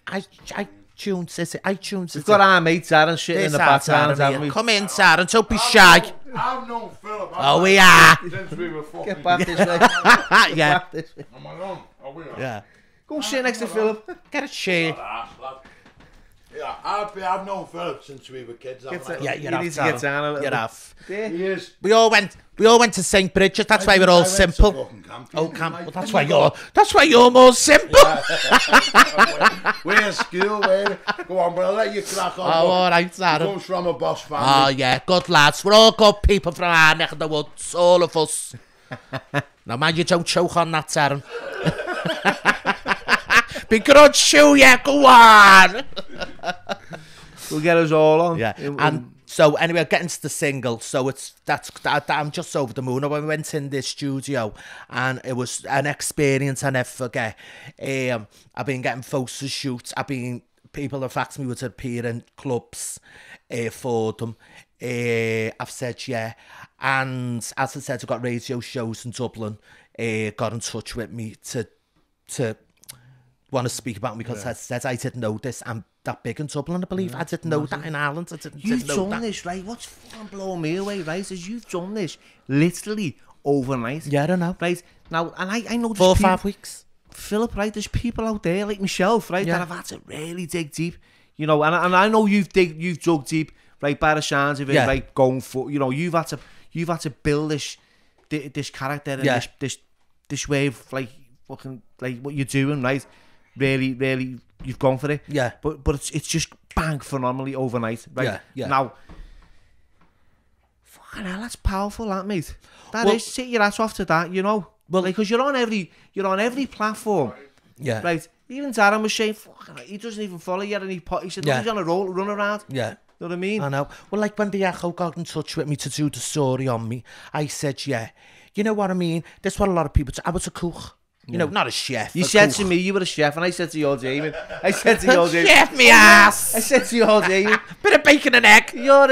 iTunes, is it? iTunes. We've got our mate Darren shit in the background, haven't we? Come in, Darren, don't be shy. I've known Philip. Oh, we are. Since we were fucking... Get back this way. Yeah. Get back this way. Am I on? Are we on? Yeah. Go sit next to Philip. Get a chair. Yeah, I've known Philip since we were kids. Yeah, you need to get down a little You're bit. off. He is. We all went to St. Bridget. That's why we're all simple. Camp. Well, that's why you're more simple. We're in school, go on, but I'll let you crack on. Oh, all right, Darren. Comes from a boss family. Oh, yeah, good lads. We're all good people from our neck of the woods, all of us. Now, man, you don't choke on that, Darren. Be good shoe, yeah, go on. We'll get us all on. Yeah, and so anyway, getting to the single. So I'm just over the moon. When we went in this studio, and it was an experience I never forget. I've been getting photo shoots. People have asked me to appear in clubs for them. I've said yeah, and as I said, I've got radio shows in Dublin. Got in touch with me to want to speak about me because I said I didn't know this. I'm that big in Dublin, I believe. I didn't know that in Ireland. You've didn't know done that. this, right? What's fucking blowing me away, right? Is you've done this literally overnight. Yeah, I don't know. Right now, and I know 4 or 5 weeks. Philip, right? There's people out there like myself, right, that have had to really dig deep, you know. And I know you've dug deep, right? By the sounds of it, right? Going for, you know, you've had to build this character and this way of like fucking like what you're doing, right? Really, you've gone for it. Yeah. But it's just bang phenomenally overnight, right? Yeah. Now, fucking hell, that's powerful, that, mate. That is, sit your ass off to that, you know. Well, because you're on every platform. Yeah. Right. Even Darren was saying, fucking hell, he doesn't even follow you at any pot. He said, he's on a roll, run around. Yeah. You know what I mean? I know. Well, like when the Echo got in touch with me to do the story on me, I said, yeah. You know what I mean? That's what a lot of people say. I was a cook. You know, not a chef. You said to me you were a chef, and I said to your Damien, chef me ass. I said to your Damien, bit of bacon and egg. You're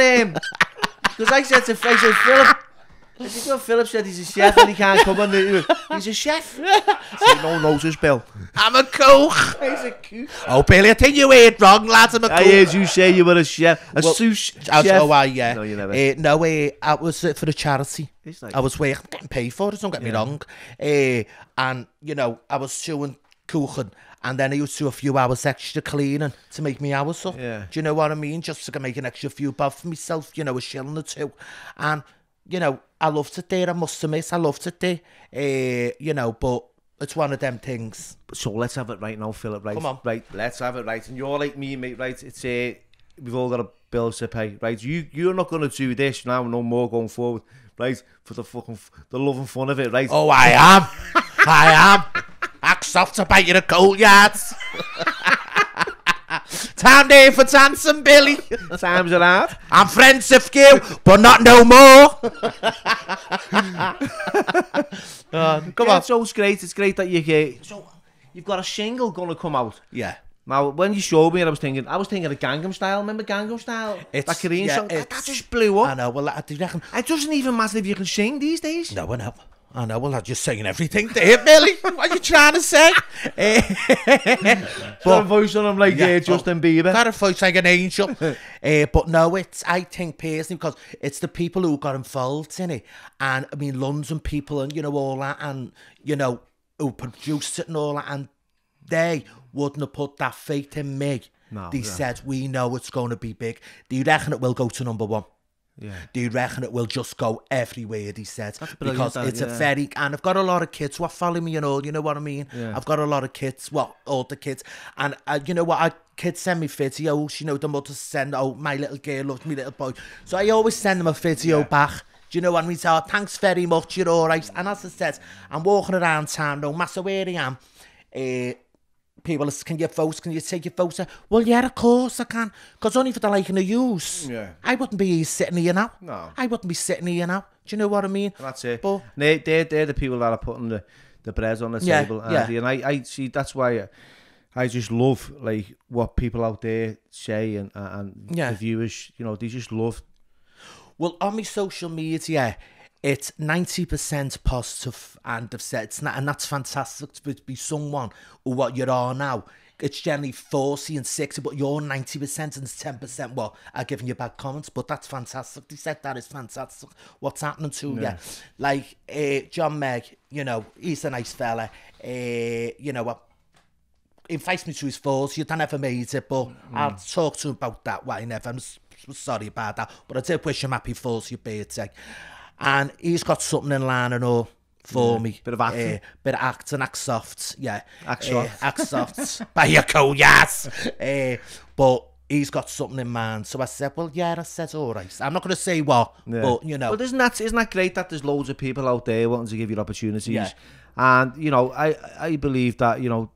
because I said Philip. I said, well, Philip said he's a chef and he can't come on he's a chef. I said, no notice, Bill. I'm a cook. He's a cook. Oh, Billy, I think you heard wrong, lads. I'm a cook. I heard you say you were a chef. Sous chef. Oh, yeah. No, you never. No, I was for a charity. Like, I was working, getting paid for it, don't get me wrong. And, you know, I was doing cooking, and then I used to do a few hours extra cleaning to make me hours up. Yeah. Do you know what I mean? Just to make an extra few bob for myself, you know, a shilling or two. And, you know, I loved it there, I must admit, I loved it there. You know, but it's one of them things. So let's have it right now, Philip, right? Come on. Right, let's have it right. And you're like me, mate, right? It's we've all got a bills to pay, right? You're not going to do this now, no more going forward, right? For the love and fun of it, right? Oh, I am. I am. Axe off to bite you the cold yards. Time there for dancing, Billy. Times are hard. I'm friends with you, but not no more. Come on. So it's great. It's great that you've got a single going to come out. Yeah. Now, when you showed me, I was thinking of Gangnam Style. Remember Gangnam Style? That Korean song. That just blew up. I know. Well, do you reckon? It doesn't even matter if you can sing these days. No, I know. Well, I'm just saying everything there, Billy. What are you trying to say? Got a voice on him like Justin Bieber. Got a voice like an angel. But no, I think personally, because it's the people who got involved in it. And, I mean, London people and, you know, all that. And, you know, who produced it and all that. And they wouldn't have put that faith in me. No, they said, we know it's going to be big. Do you reckon it will go to #1? Yeah. Do you reckon it will just go everywhere, he said? Because it's a very... And I've got a lot of kids who follow me and all, you know what I mean? Yeah. I've got a lot of kids, older kids. And you know what? Kids send me videos, you know, the mothers send, my little girl loves me little boy. So I always send them a video back. Do you know what I mean? So, thanks very much, you're all right. And as I said, I'm walking around town, no matter where I am, people are, can you take your photo? Well, yeah, of course I can. Because only for the liking of use. Yeah. I wouldn't be sitting here now. No. I wouldn't be sitting here now. Do you know what I mean? That's it. But they're the people that are putting the bread on the table. And I see, that's why I just love like what people out there say and the viewers, you know, they just love. Well, on my social media, it's 90% positive, and they've said it's not, and that's fantastic to be someone who what you are now. It's generally 40 and 60, but you're 90% and 10%. Well, are giving you bad comments, but that's fantastic. They said that is fantastic. What's happening to you? Like John Meg, you know, he's a nice fella. You know, he invites me to his falls. I never made it, but I'll talk to him about that. Why never? I'm sorry about that, but I did wish him happy falls your birthday. And he's got something in line and all for me. Bit of acting. Act soft, yeah. Act soft. Act soft. By your cool, yes. But he's got something in mind. So I said, well, yeah, I said, all right. I'm not going to say what, but, you know. But isn't that great that there's loads of people out there wanting to give you opportunities? Yeah. And, you know, I believe that, you know,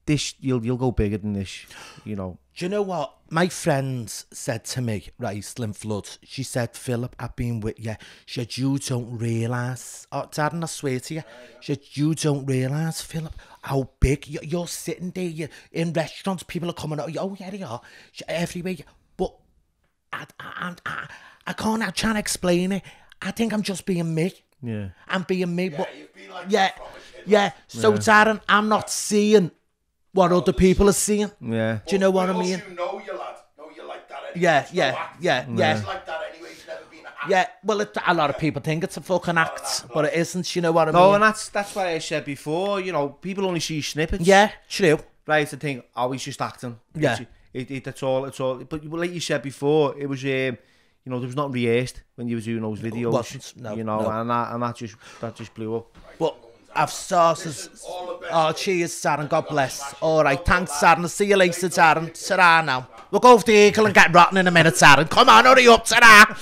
this, you'll go bigger than this, you know. Do you know what? My friends said to me, right, Slim Floods, she said, Philip, I've been with you. She said, you don't realise, Darren, I swear to you, she said, you don't realise, Philip, how big you're sitting there, you're in restaurants, people are coming out, oh yeah, they are, everywhere. But I can't, I'm trying to explain it. I think I'm just being me. Yeah. I'm being me, but you've been like yeah. So Darren, I'm not seeing what other people are seeing. Yeah. Do you know what I mean? You know you, lad. No, you like that anyway. Yeah. It's like that anyway. It's never been an act. Yeah, well, a lot of people think it's a fucking act, but it isn't, you know what I mean? No, and that's what I said before, you know, people only see snippets. Yeah, true. Right, and think, oh, he's just acting. Yeah. That's all. But like you said before, it was, you know, there was not rehearsed when you were doing those videos. Wasn't, no, you know, no. and that just blew up. But I've sauces. Oh, cheers, Darren. God bless. All right, thanks, Darren. I'll see you later, Darren. Ta-ra now. We'll go off the eagle and get rotten in a minute, Darren. Come on, hurry up, ta-ra.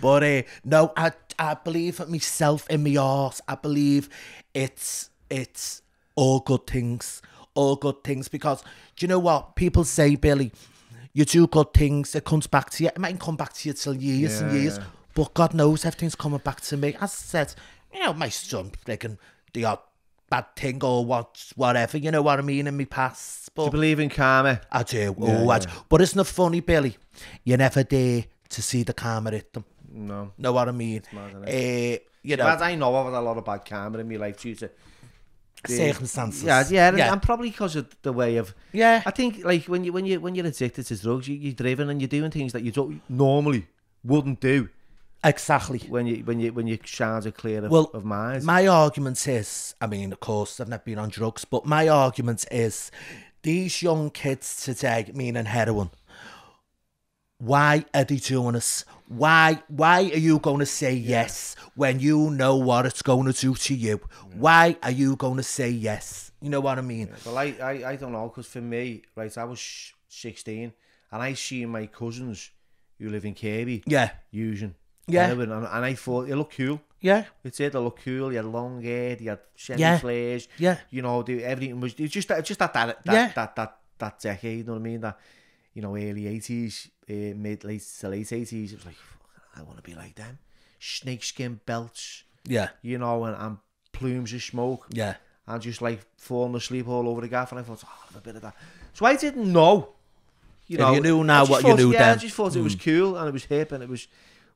But no, I believe in myself, in my arse. I believe it's all good things. All good things. Because, do you know what? People say, Billy, you do good things, it comes back to you. It mightn't come back to you till years and years. But God knows everything's coming back to me. As I said, you know, my son, freaking the odd bad thing or whatever, you know what I mean, in my past. But do you believe in karma? I do. I do. But isn't it funny, Billy? You're never there to see the karma hit them. No. Know what I mean? You know, I know I've had a lot of bad karma in my life due to circumstances. Yeah, and probably because of the way of. Yeah. I think like when you're addicted to drugs, you're driven and you're doing things that you don't normally wouldn't do. Exactly. When your shards are clear of minds. My argument is, I mean, of course, I've never been on drugs, but my argument is, these young kids today, meaning heroin, why are they doing this? Why are you going to say yes when you know what it's going to do to you? Why are you going to say yes? You know what I mean? Well, I don't know, because for me, right, I was 16 and I seen my cousins who live in Kirby using heroin, and I thought it looked cool. Yeah, it's it. They look cool. You had long hair. You had semi flares. Yeah, you know, everything was just that decade. You know what I mean? That, you know, early 80s, late to late 80s. It was like, I want to be like them. Snakeskin belts. Yeah, you know, and plumes of smoke. Yeah, and just like falling asleep all over the gaff. And I thought, I'll have a bit of that. So I didn't know. You know, you knew now what you knew then. I just thought it was cool and it was hip and it was.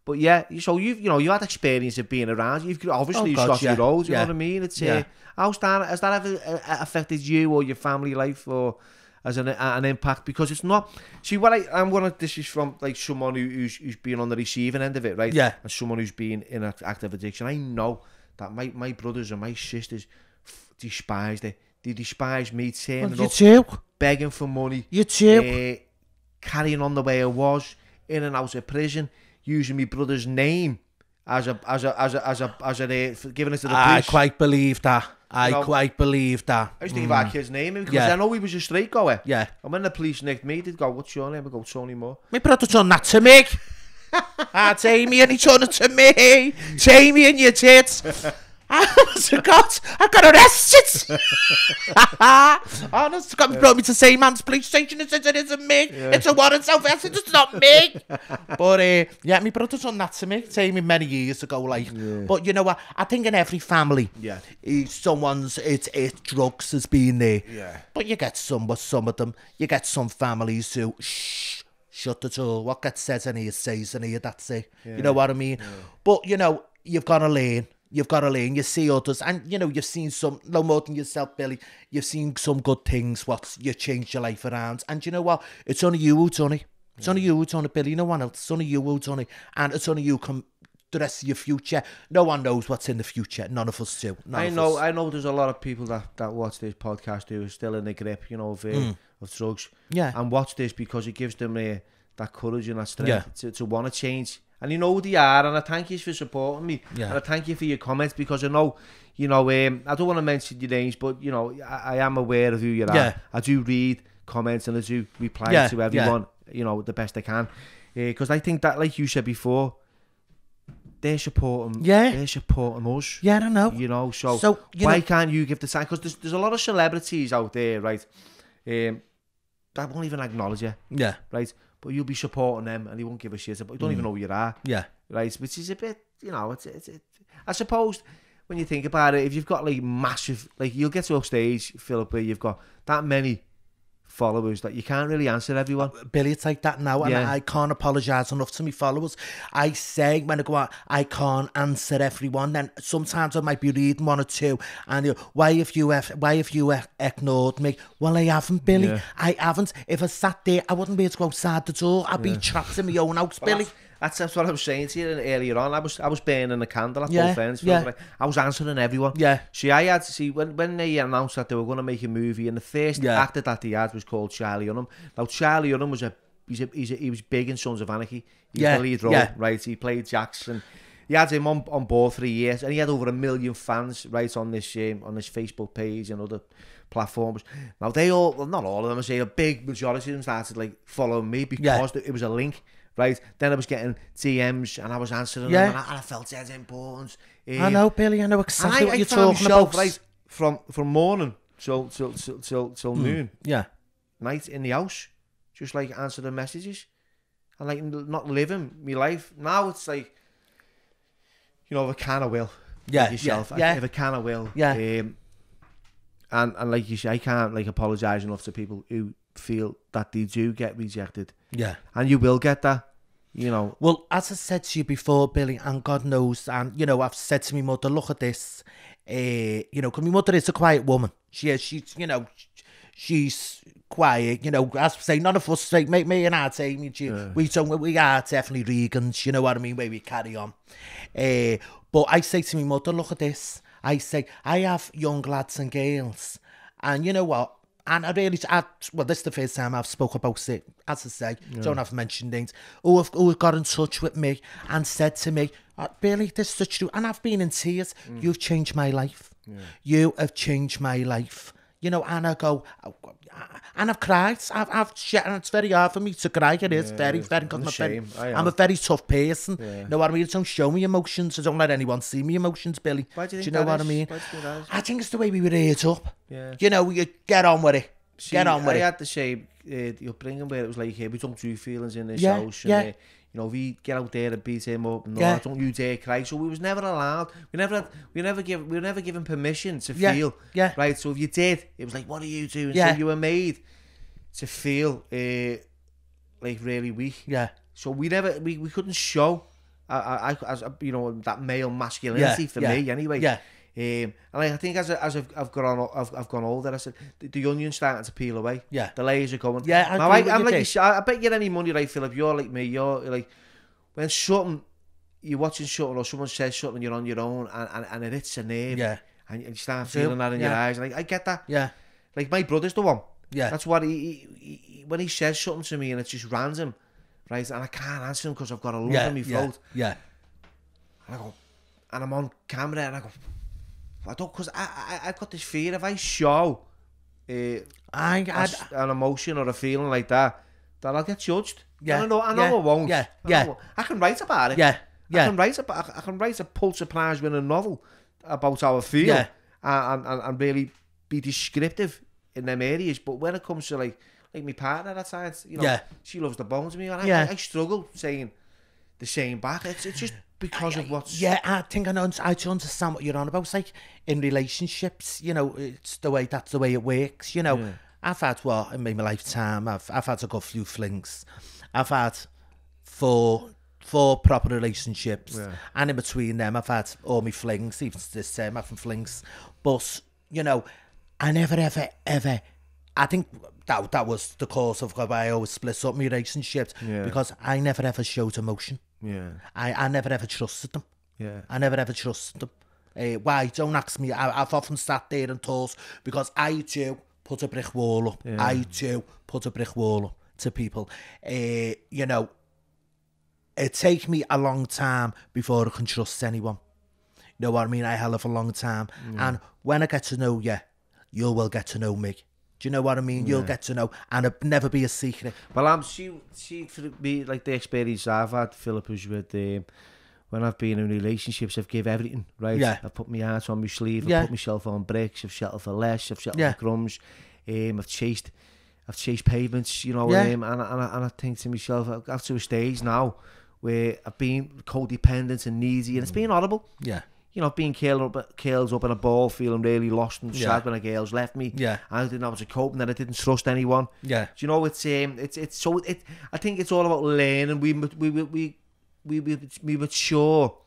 But yeah, so you had experience of being around. You've obviously shot your roads. You know what I mean? It's has that ever affected you or your family life or as an impact? Because it's not. See, I'm gonna. This is from like someone who's been on the receiving end of it, right? Yeah. And someone who's been in active addiction. I know that my brothers and my sisters despised it. They despised me turning up, begging for money. You too. Carrying on the way I was, in and out of prison, using my brother's name as a giving it to the police. I quite believe that. I quite believe that. I used to give our kid's name because I know he was a straight goer. Yeah. And when the police nicked me, they'd go, "What's your name?" I go, "Tony Moore." My brother done that to me. Jamie, and he done it to me. Jamie and your tits. I got arrested. Honest, brought me to St. Man's police station and said it isn't me. It's a warrant of arrest. It's not me. But yeah, my brother done that to me. Jamie many years ago, like. But you know what? I think in every family, it's drugs has been there. Yeah. But you get some of them. You get some families who shut the door. What gets said in here stays in here. That's it. Yeah. You know what I mean? Yeah. But you know, you've got to learn. You've got to learn. You see others, and you know you've seen some. No more than yourself, Billy. You've seen some good things. What you changed your life around, and you know what? It's only you who's done it. It's only you who's done it, Billy. No one else. It's only you who's done it, and it's only you come. The rest of your future. No one knows what's in the future. None of us do. I know. There's a lot of people that watch this podcast who are still in the grip, you know, of drugs. Yeah, and watch this because it gives them that courage and that strength to want to change. And you know who they are, and I thank you for supporting me. Yeah. And I thank you for your comments because I know, you know, I don't want to mention your names, but, you know, I am aware of who you are. Yeah. I do read comments and I do reply to everyone, you know, the best I can. Because I think that, like you said before, they're supporting us. Yeah, I don't know. You know, so why can't you give the sign? Because there's a lot of celebrities out there, right, that won't even acknowledge you. Yeah. Right? But you'll be supporting them and they won't give a shit. But you don't even know who you are. Yeah. Right? Which is a bit, you know, it's I suppose when you think about it, if you've got like massive, like you'll get to a stage, Philip, where you've got that many followers that you can't really answer everyone. Billy, it's like that now, and I can't apologise enough to my followers. I say when I go out, I can't answer everyone. Then sometimes I might be reading one or two, and you know, why have you ignored me? Well, I haven't, Billy. Yeah. I haven't. If I sat there, I wouldn't be able to go outside the door. I'd be trapped in my own house, Billy. That's what I was saying to you earlier on. I was burning a candle at both ends. I was answering everyone. Yeah. See, when they announced that they were going to make a movie, and the first actor that they had was called Charlie Hunnam. Now Charlie Hunnam was he was big in Sons of Anarchy. He was the lead role, right? He played Jackson. He had him on board for years, and he had over 1 million fans, right, on this Facebook page and other platforms. Now they all, well, not all of them, I say a big majority of them started like following me because it was a link. Right, then I was getting DMs and I was answering them, and I felt that's important. I know, Billy. I know exactly what you're talking about. Right, from morning till noon. Yeah, night in the house, just like answering messages, and like not living my life. Now it's like, you know, if I can, I will. Yeah, like yourself. If I can, I will. Yeah. And like you say, I can't like apologise enough to people who feel that they do get rejected. Yeah. And you will get that, you know. Well, as I said to you before, Billy, and God knows, and, you know, I've said to my mother, look at this, you know, because my mother is a quiet woman. She's, you know, she's quiet, you know, as I say, none of us, like, me and Art, Amy, we are definitely Regans, you know what I mean, where we carry on. But I say to my mother, look at this. I say, I have young lads and girls, and you know what? And I really, well, this is the first time I've spoke about it, as I say, don't have to mention names, who have got in touch with me and said to me, Billy, this is the truth, and I've been in tears, you've changed my life. You have changed my life. You know, and I go, and I've cried. I've shit, and it's very hard for me to cry. It is very, because I'm a very tough person. You know what I mean? Don't show me emotions. I don't let anyone see me emotions, Billy. Why do you know what I mean? I think it's the way we were raised up. Yeah. You know, you get on with it. Get on with it. I had the same upbringing where it was like, hey, we don't do feelings in this house. And, you know, we get out there and beat him up, and don't you dare cry. So we was never allowed. We were never given permission to feel. Yeah. Right. So if you did, it was like, what are you doing? So you were made to feel like really weak. Yeah. So we couldn't show as you know, that male masculinity for me anyway. Yeah. And I think as I've gone older, I said the onion's starting to peel away. Yeah, the layers are going. Yeah, I'm like I bet you any money, right, Philip? You're like me. You're like when you're watching something or someone says something, you're on your own, and it hits a nerve. Yeah, and you start feeling that in your eyes. Like I get that. Yeah, like my brother's the one. Yeah, that's what he when he says something to me and it's just random, right? And I can't answer him because I've got a lump in my throat. Yeah, and I go, and I'm on camera, and I go. I don't, because I've got this fear if I show an emotion or a feeling like that I'll get judged. Yeah, and I know I won't. Yeah, I can write about it. Yeah, I can write a Pulitzer Prize winning novel about how I feel. And really be descriptive in them areas. But when it comes to like my partner at times, you know, she loves the bones of me, and I struggle saying the same back. It's just because of what's... Yeah, I think I understand what you're on about. It's like in relationships, you know, that's the way it works, you know. I've had, in my lifetime, I've had a good few flings. I've had four proper relationships, and in between them I've had all my flings, even to this time I'm having flings. But, you know, I never ever, I think that was the cause of why I always split up my relationships, because I never ever showed emotion. Yeah, I never ever trusted them. Yeah, I never ever trusted them. Why? Don't ask me. I've often sat there and thought, because I do put a brick wall up. Yeah. I do put a brick wall up to people. You know, it take me a long time before I can trust anyone. You know what I mean? A hell of a long time. And when I get to know you, you will get to know me. Do you know what I mean? You'll get to know, and it'll never be a secret. Well, she for me, like the experience I've had, Philip, was with when I've been in relationships, I've give everything, right? Yeah. I've put my heart on my sleeve, I've put myself on bricks, I've settled for less, I've settled for crumbs, I've chased pavements, you know, and I think to myself, I've got to a stage now where I've been codependent and needy, and it's been horrible. Yeah. You know, being curled up in a ball, feeling really lost and sad when a girl's left me. Yeah, I didn't know how to cope, and then I didn't trust anyone. Yeah, do you know, it's so I think it's all about learning. We mature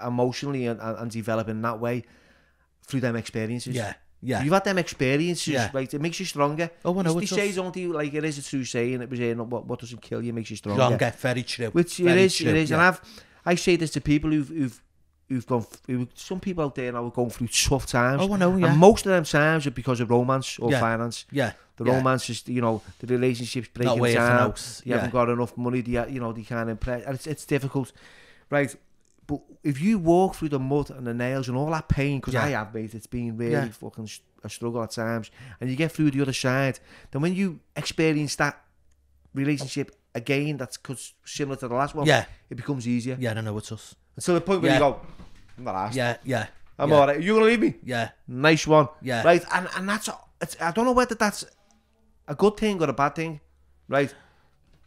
emotionally and develop in that way through them experiences. Yeah. Yeah, you've had them experiences, right? It makes you stronger. Oh, I know. They say, don't you? Like, it is a true saying. It was what doesn't kill you makes you stronger. Stronger, very true. Which it is. And I say this to people who've some people out there now are going through tough times. Oh, I know, yeah. And most of them times are because of romance or finance. Yeah. The romance is, you know, the relationship's breaking down. You haven't got enough money, they can't impress. It's difficult. Right. But if you walk through the mud and the nails and all that pain, because I have, mate, it's been really fucking a struggle at times, and you get through the other side, then when you experience that relationship again, that's similar to the last one, it becomes easier. Yeah, I know it's us. Until the point where you go, I'm not asked. Yeah. I'm alright. Are you going to leave me? Yeah. Nice one. Yeah. Right, and that's, I don't know whether that's a good thing or a bad thing, right?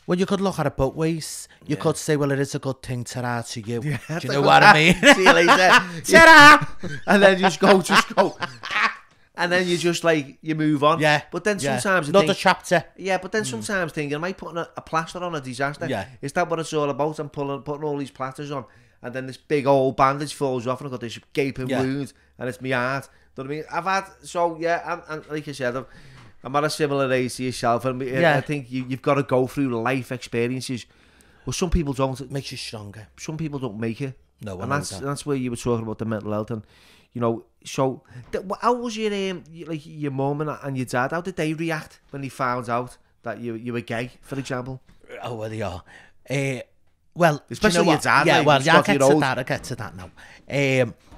Well, you could look at it both ways. You could say, well, it is a good thing, ta-ra to you. Yeah, do you know what I mean? See you later. Ta-ra! And then just go. And then you just, like, you move on. Yeah. But then sometimes... Another chapter. Yeah, but then sometimes thinking, am I putting a plaster on a disaster? Yeah. Is that what it's all about? I'm putting all these plasters on, and then this big old bandage falls off, and I've got this gaping wound, and it's my heart. Do you know what I mean? I've had... So, and like I said, I'm at a similar age to yourself, and I think you've got to go through life experiences. Well, some people don't. It makes you stronger. Some people don't make it. No, and that's where you were talking about the mental health, and you know. So, how was your mum and your dad? How did they react when they found out that you were gay, for example? Oh, well, they are. Well, especially you know your dad. Yeah, like, well, I'll get to that now.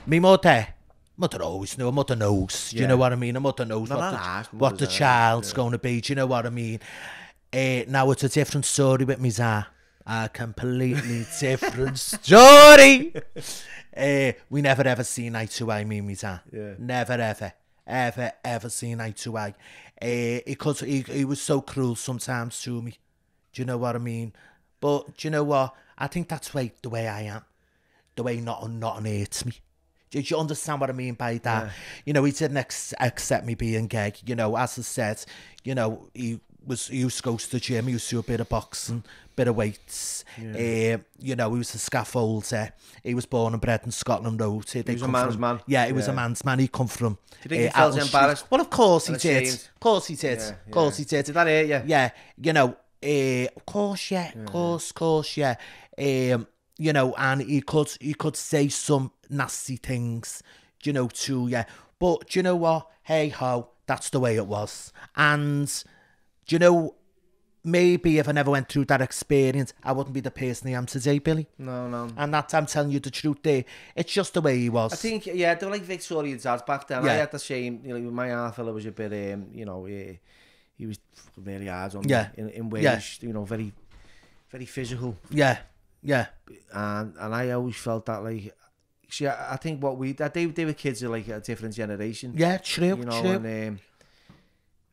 My mother always knew. A mother knows. Do you know what I mean? A mother knows what the child's going to be. Do you know what I mean? Now it's a different story with me dad. A completely different story. We never ever seen eye to eye, me and my dad. Yeah. Never ever seen eye to eye. Because he was so cruel sometimes to me. Do you know what I mean? But do you know what? I think that's the way I am. The way nothing hurts me. Do you understand what I mean by that? Yeah. You know, he didn't accept me being gay. You know, as I said, you know, he used to go to the gym. He used to do a bit of boxing, bit of weights. Yeah. You know, he was a scaffolder. He was born and bred in Scotland Road. He was a man's man. Yeah, he was a man's man. He come from. Do you think he felt embarrassed? Well, of course he did. Of course he did. Of course he did. Did that hurt you? Yeah. You know, of course, yeah. Of course, yeah. You know, and he could say some nasty things, you know, to you. But do you know what? Hey ho, that's the way it was. And do you know, maybe if I never went through that experience, I wouldn't be the person I am today, Billy. No. And that's, I'm telling you the truth there. It's just the way he was. I think, they were like Victorian dads back then. Yeah. I had the same, you know, my half fella was a bit, you know, he was really hard on me in ways, you know, very, very physical. Yeah. And I always felt that, like, see, I think they were kids of like a different generation. Yeah, true, you know, true. And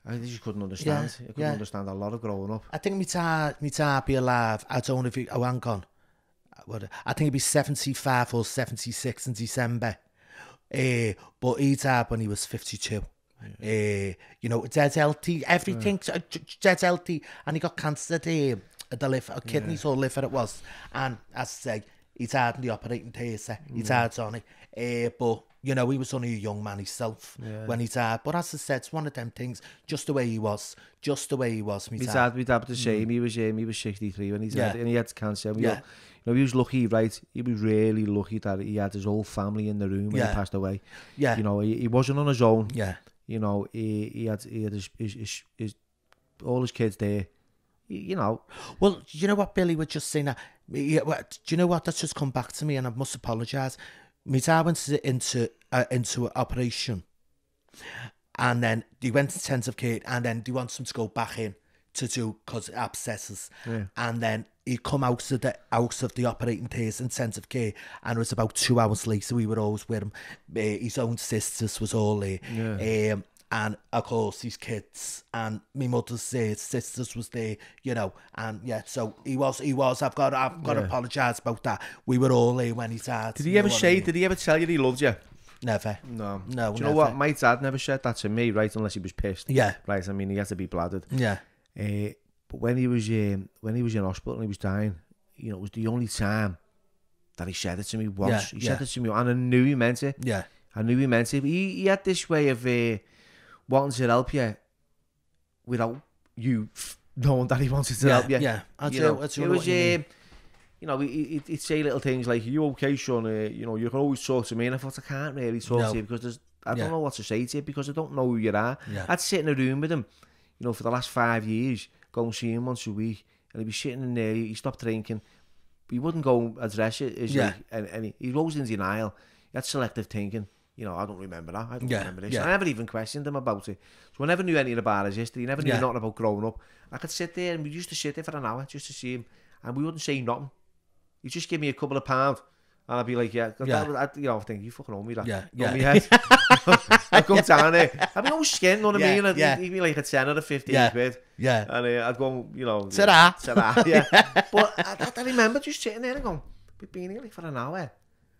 I just couldn't understand. I couldn't understand a lot of growing up. I think my dad be alive. I don't know if he, hang on. I think he'd be 75 or 76 in December. But he died when he was 52. Yeah. You know, dead healthy, everything, dead healthy, and he got cancer there. The liver, kidneys or liver it was, and as I say, he died in the operating theatre. He died on it, but you know, he was only a young man himself when he died. But as I said, it's one of them things, just the way he was. My dad was the same. He was 63 when he died, and he had cancer. You know, he was lucky, right? He was really lucky that he had his whole family in the room when he passed away. Yeah, you know, he wasn't on his own. Yeah, you know, he had his all his kids there. You know, well, you know what Billy was just saying that. Do you know what? That's just come back to me, and I must apologise. My dad went into operation, and then he went to intensive care, and then they want him to go back in to do because abscesses, and then he come out of the operating theatre, intensive care, and it was about 2 hours later. We were always with him. His own sisters was all there. Yeah. And of course his kids and my mother's sisters was there, you know, and so he was. I've got to apologise about that. We were all there when he died. Did he ever say? Did he ever tell you he loved you? Never. No. Do you know what? My dad never said that to me, right? Unless he was pissed. Yeah. Right. I mean, he had to be bladdered. Yeah. But when he was in hospital and he was dying, you know, it was the only time that he said it to me once. He said it to me, and I knew he meant it. Yeah. I knew he meant it. He had this way of wanting to help you without you knowing that he wanted to help you. Yeah, I do. It was, you know, he'd say little things like, "Are you okay, son? You know, you can always talk to me." And I thought, I can't really talk to you because I don't know what to say to you because I don't know who you are. Yeah. I'd sit in a room with him, you know, for the last 5 years, go and see him once a week, and he'd be sitting in there. He stopped drinking. He wouldn't go address it, and he was always in denial. He had selective thinking. You know, I don't remember that. I don't remember this. I never even questioned him about it. So I never knew anything about his history. He never knew nothing about growing up. I could sit there, and we used to sit there for an hour just to see him, and we wouldn't say nothing. He'd just give me a couple of £1, and I'd be like, that was, you know, I think, you fucking owe me that. Yeah. Me head. I'd come down there. I'd be all skin, you know what I mean? And he'd be like a 10 or a 15 quid. Yeah. And I'd go, you know. Ta-da. Yeah. But I remember just sitting there and going, we've been here like for an hour.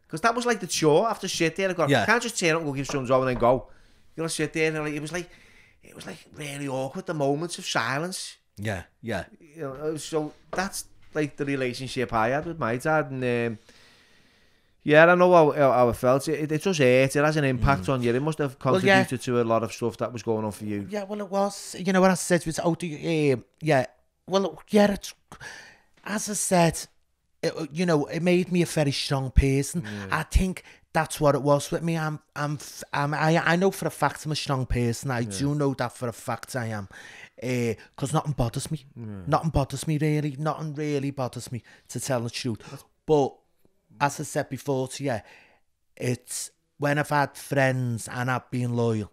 Because that was like the chore after shit there. I can't just turn up and go give some job and then go. You gotta sit there and like, it was like really awkward, the moments of silence. Yeah. You know, so that's like the relationship I had with my dad, and Yeah, I know how it felt. It just hurt. It has an impact on you. It must have contributed to a lot of stuff that was going on for you. Yeah, well, it was. You know what I said was, yeah. Well, yeah. As I said, it made me a very strong person. I think that's what it was with me. I know for a fact I'm a strong person. I do know that for a fact I am. Because nothing bothers me. Nothing bothers me really. Nothing really bothers me, to tell the truth. But as I said before to you, it's when I've had friends and I've been loyal.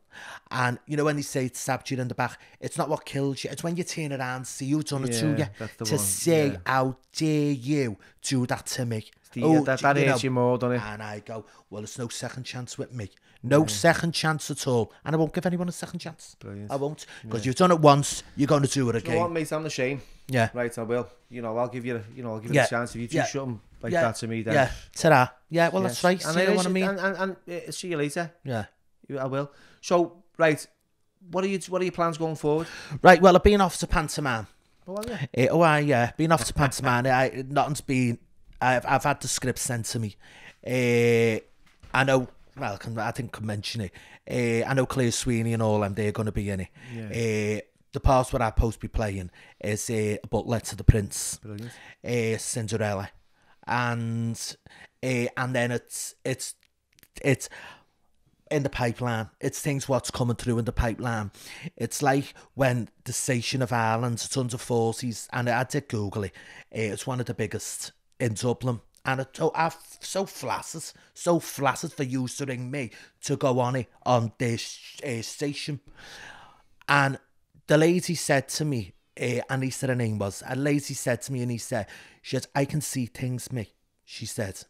And you know when they say it stabbed you in the back, it's not what kills you, it's when you turn around and see who's done it to you. To say, how dare you do that to me? That hurts you more, doesn't it? And I go, well, it's no second chance with me. No second chance at all. And I won't give anyone a second chance. Brilliant. I won't. Because you've done it once, you're going to do it again. You know what, mate? I'm the same. Yeah. Right, I will. I'll give you a chance. If you do something like that to me, then... Yeah, ta-ra. Yeah, well, that's right. And you know what I mean? And see you later. Yeah. I will. So, right, what are your plans going forward? Right, well, I've been off to pantomime. Oh, have you? Been off to pantomime. Nothing's been... I've had the script sent to me. I know... Well, I think I can mention it. I know Claire Sweeney and all them, they're going to be in it. Yeah. The parts where I'm supposed to be playing is a butler to the prince. Brilliant. Cinderella. And then it's in the pipeline. It's things what's coming through in the pipeline. It's like when the Station of Ireland, it's under 40s, and I did Google it. It's one of the biggest in Dublin. And I'm so flattered for you to ring me to go on it on this station. And the lady said to me, and he said her name was, a lady said to me, and she said, I can see things, me. She said,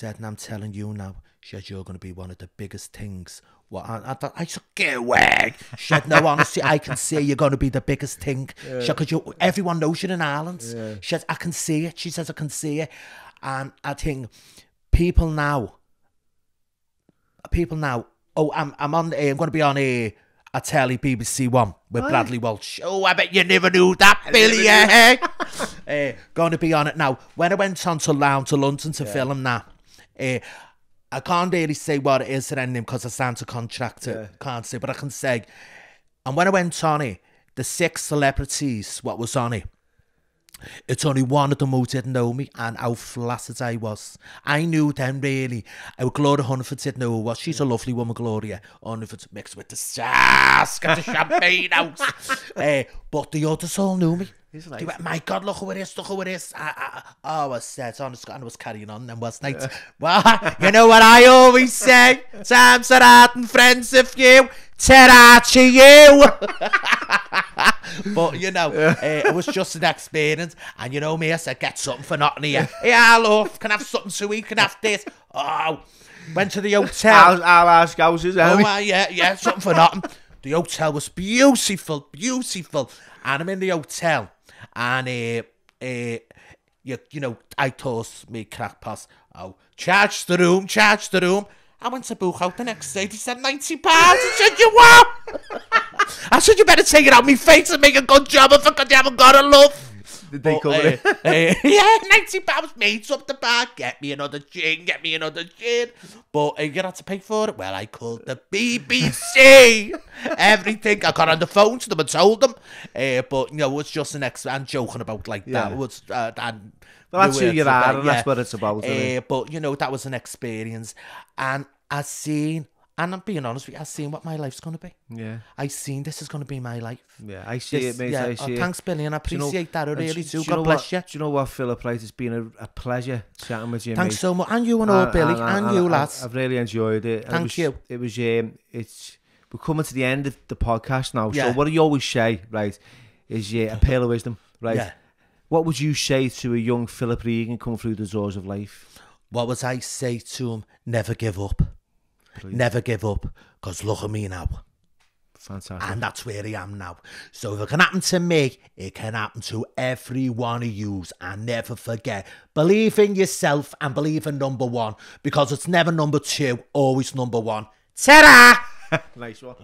and I'm telling you now, she said, you're going to be one of the biggest things. What I thought, I said, get away. She said, no, honestly, I can see you're going to be the biggest thing. Yeah. She said, because everyone knows you're in Ireland. Yeah. She said, I can see it. She says, I can see it. And I think people now, I'm going to be on a telly BBC One with Bradley Walsh. Oh, I bet you never knew that, Billy. Going to be on it now. When I went on to London to film that, I can't really say what it is or anything because I signed a contract. Can't say, but I can say. And when I went on it, the 6 celebrities what was on it, it's only one of them who didn't know me, and how flattered I was. I knew them really. Gloria Hunniford didn't know who was. She's a lovely woman, Gloria Hunniford, mixed with the sass, got the champagne out. But the others all knew me. They went, my God, look who it is. I said, honestly, I was carrying on then, wasn't I? Well, you know what I always say? Times are hard and friends of you. Ta-ra to you. But, it was just an experience. And you know me, I said, get something for nothing here. Yeah, love, can I have something to eat? Can I have this? Oh, went to the hotel. I'll ask houses, yeah, something for nothing. The hotel was beautiful. And I'm in the hotel. And, I told me crackpots, charge the room. I went to book out the next day. He said, £90. I said, you what? I said, you better take it out my face and make a good job of it because you haven't got a love. Did they cover it? Yeah, £90 made up the bar. Get me another gin. But you had to pay for it. Well, I called the BBC. Everything. I got on the phone to them and told them. But, it was just an I'm joking about like that. It was... well, that's who you are, and that's what it's about. But, that was an experience. And I seen... And I'm being honest with you, I've seen what my life's going to be. Yeah. I've seen this is going to be my life. Yeah, I see it, mate. I see it. Thanks, Billy, and I appreciate that. I really do. God bless you. Do you know what, Philip? Right, it's been a pleasure chatting with you, Thanks so much. And you and all, Billy. And you, lads. I've really enjoyed it. Thank you. It was, we're coming to the end of the podcast now. Yeah. So what do you always say, right, is a pearl of wisdom, right? Yeah. What would you say to a young Philip Regan coming through the doors of life? What would I say to him? Never give up. Please. Never give up, because look at me now. Fantastic. And that's where I am now. So if it can happen to me, it can happen to every one of yous. And never forget, believe in yourself and believe in number one, because it's never number two, always number one. Ta-da! Nice one.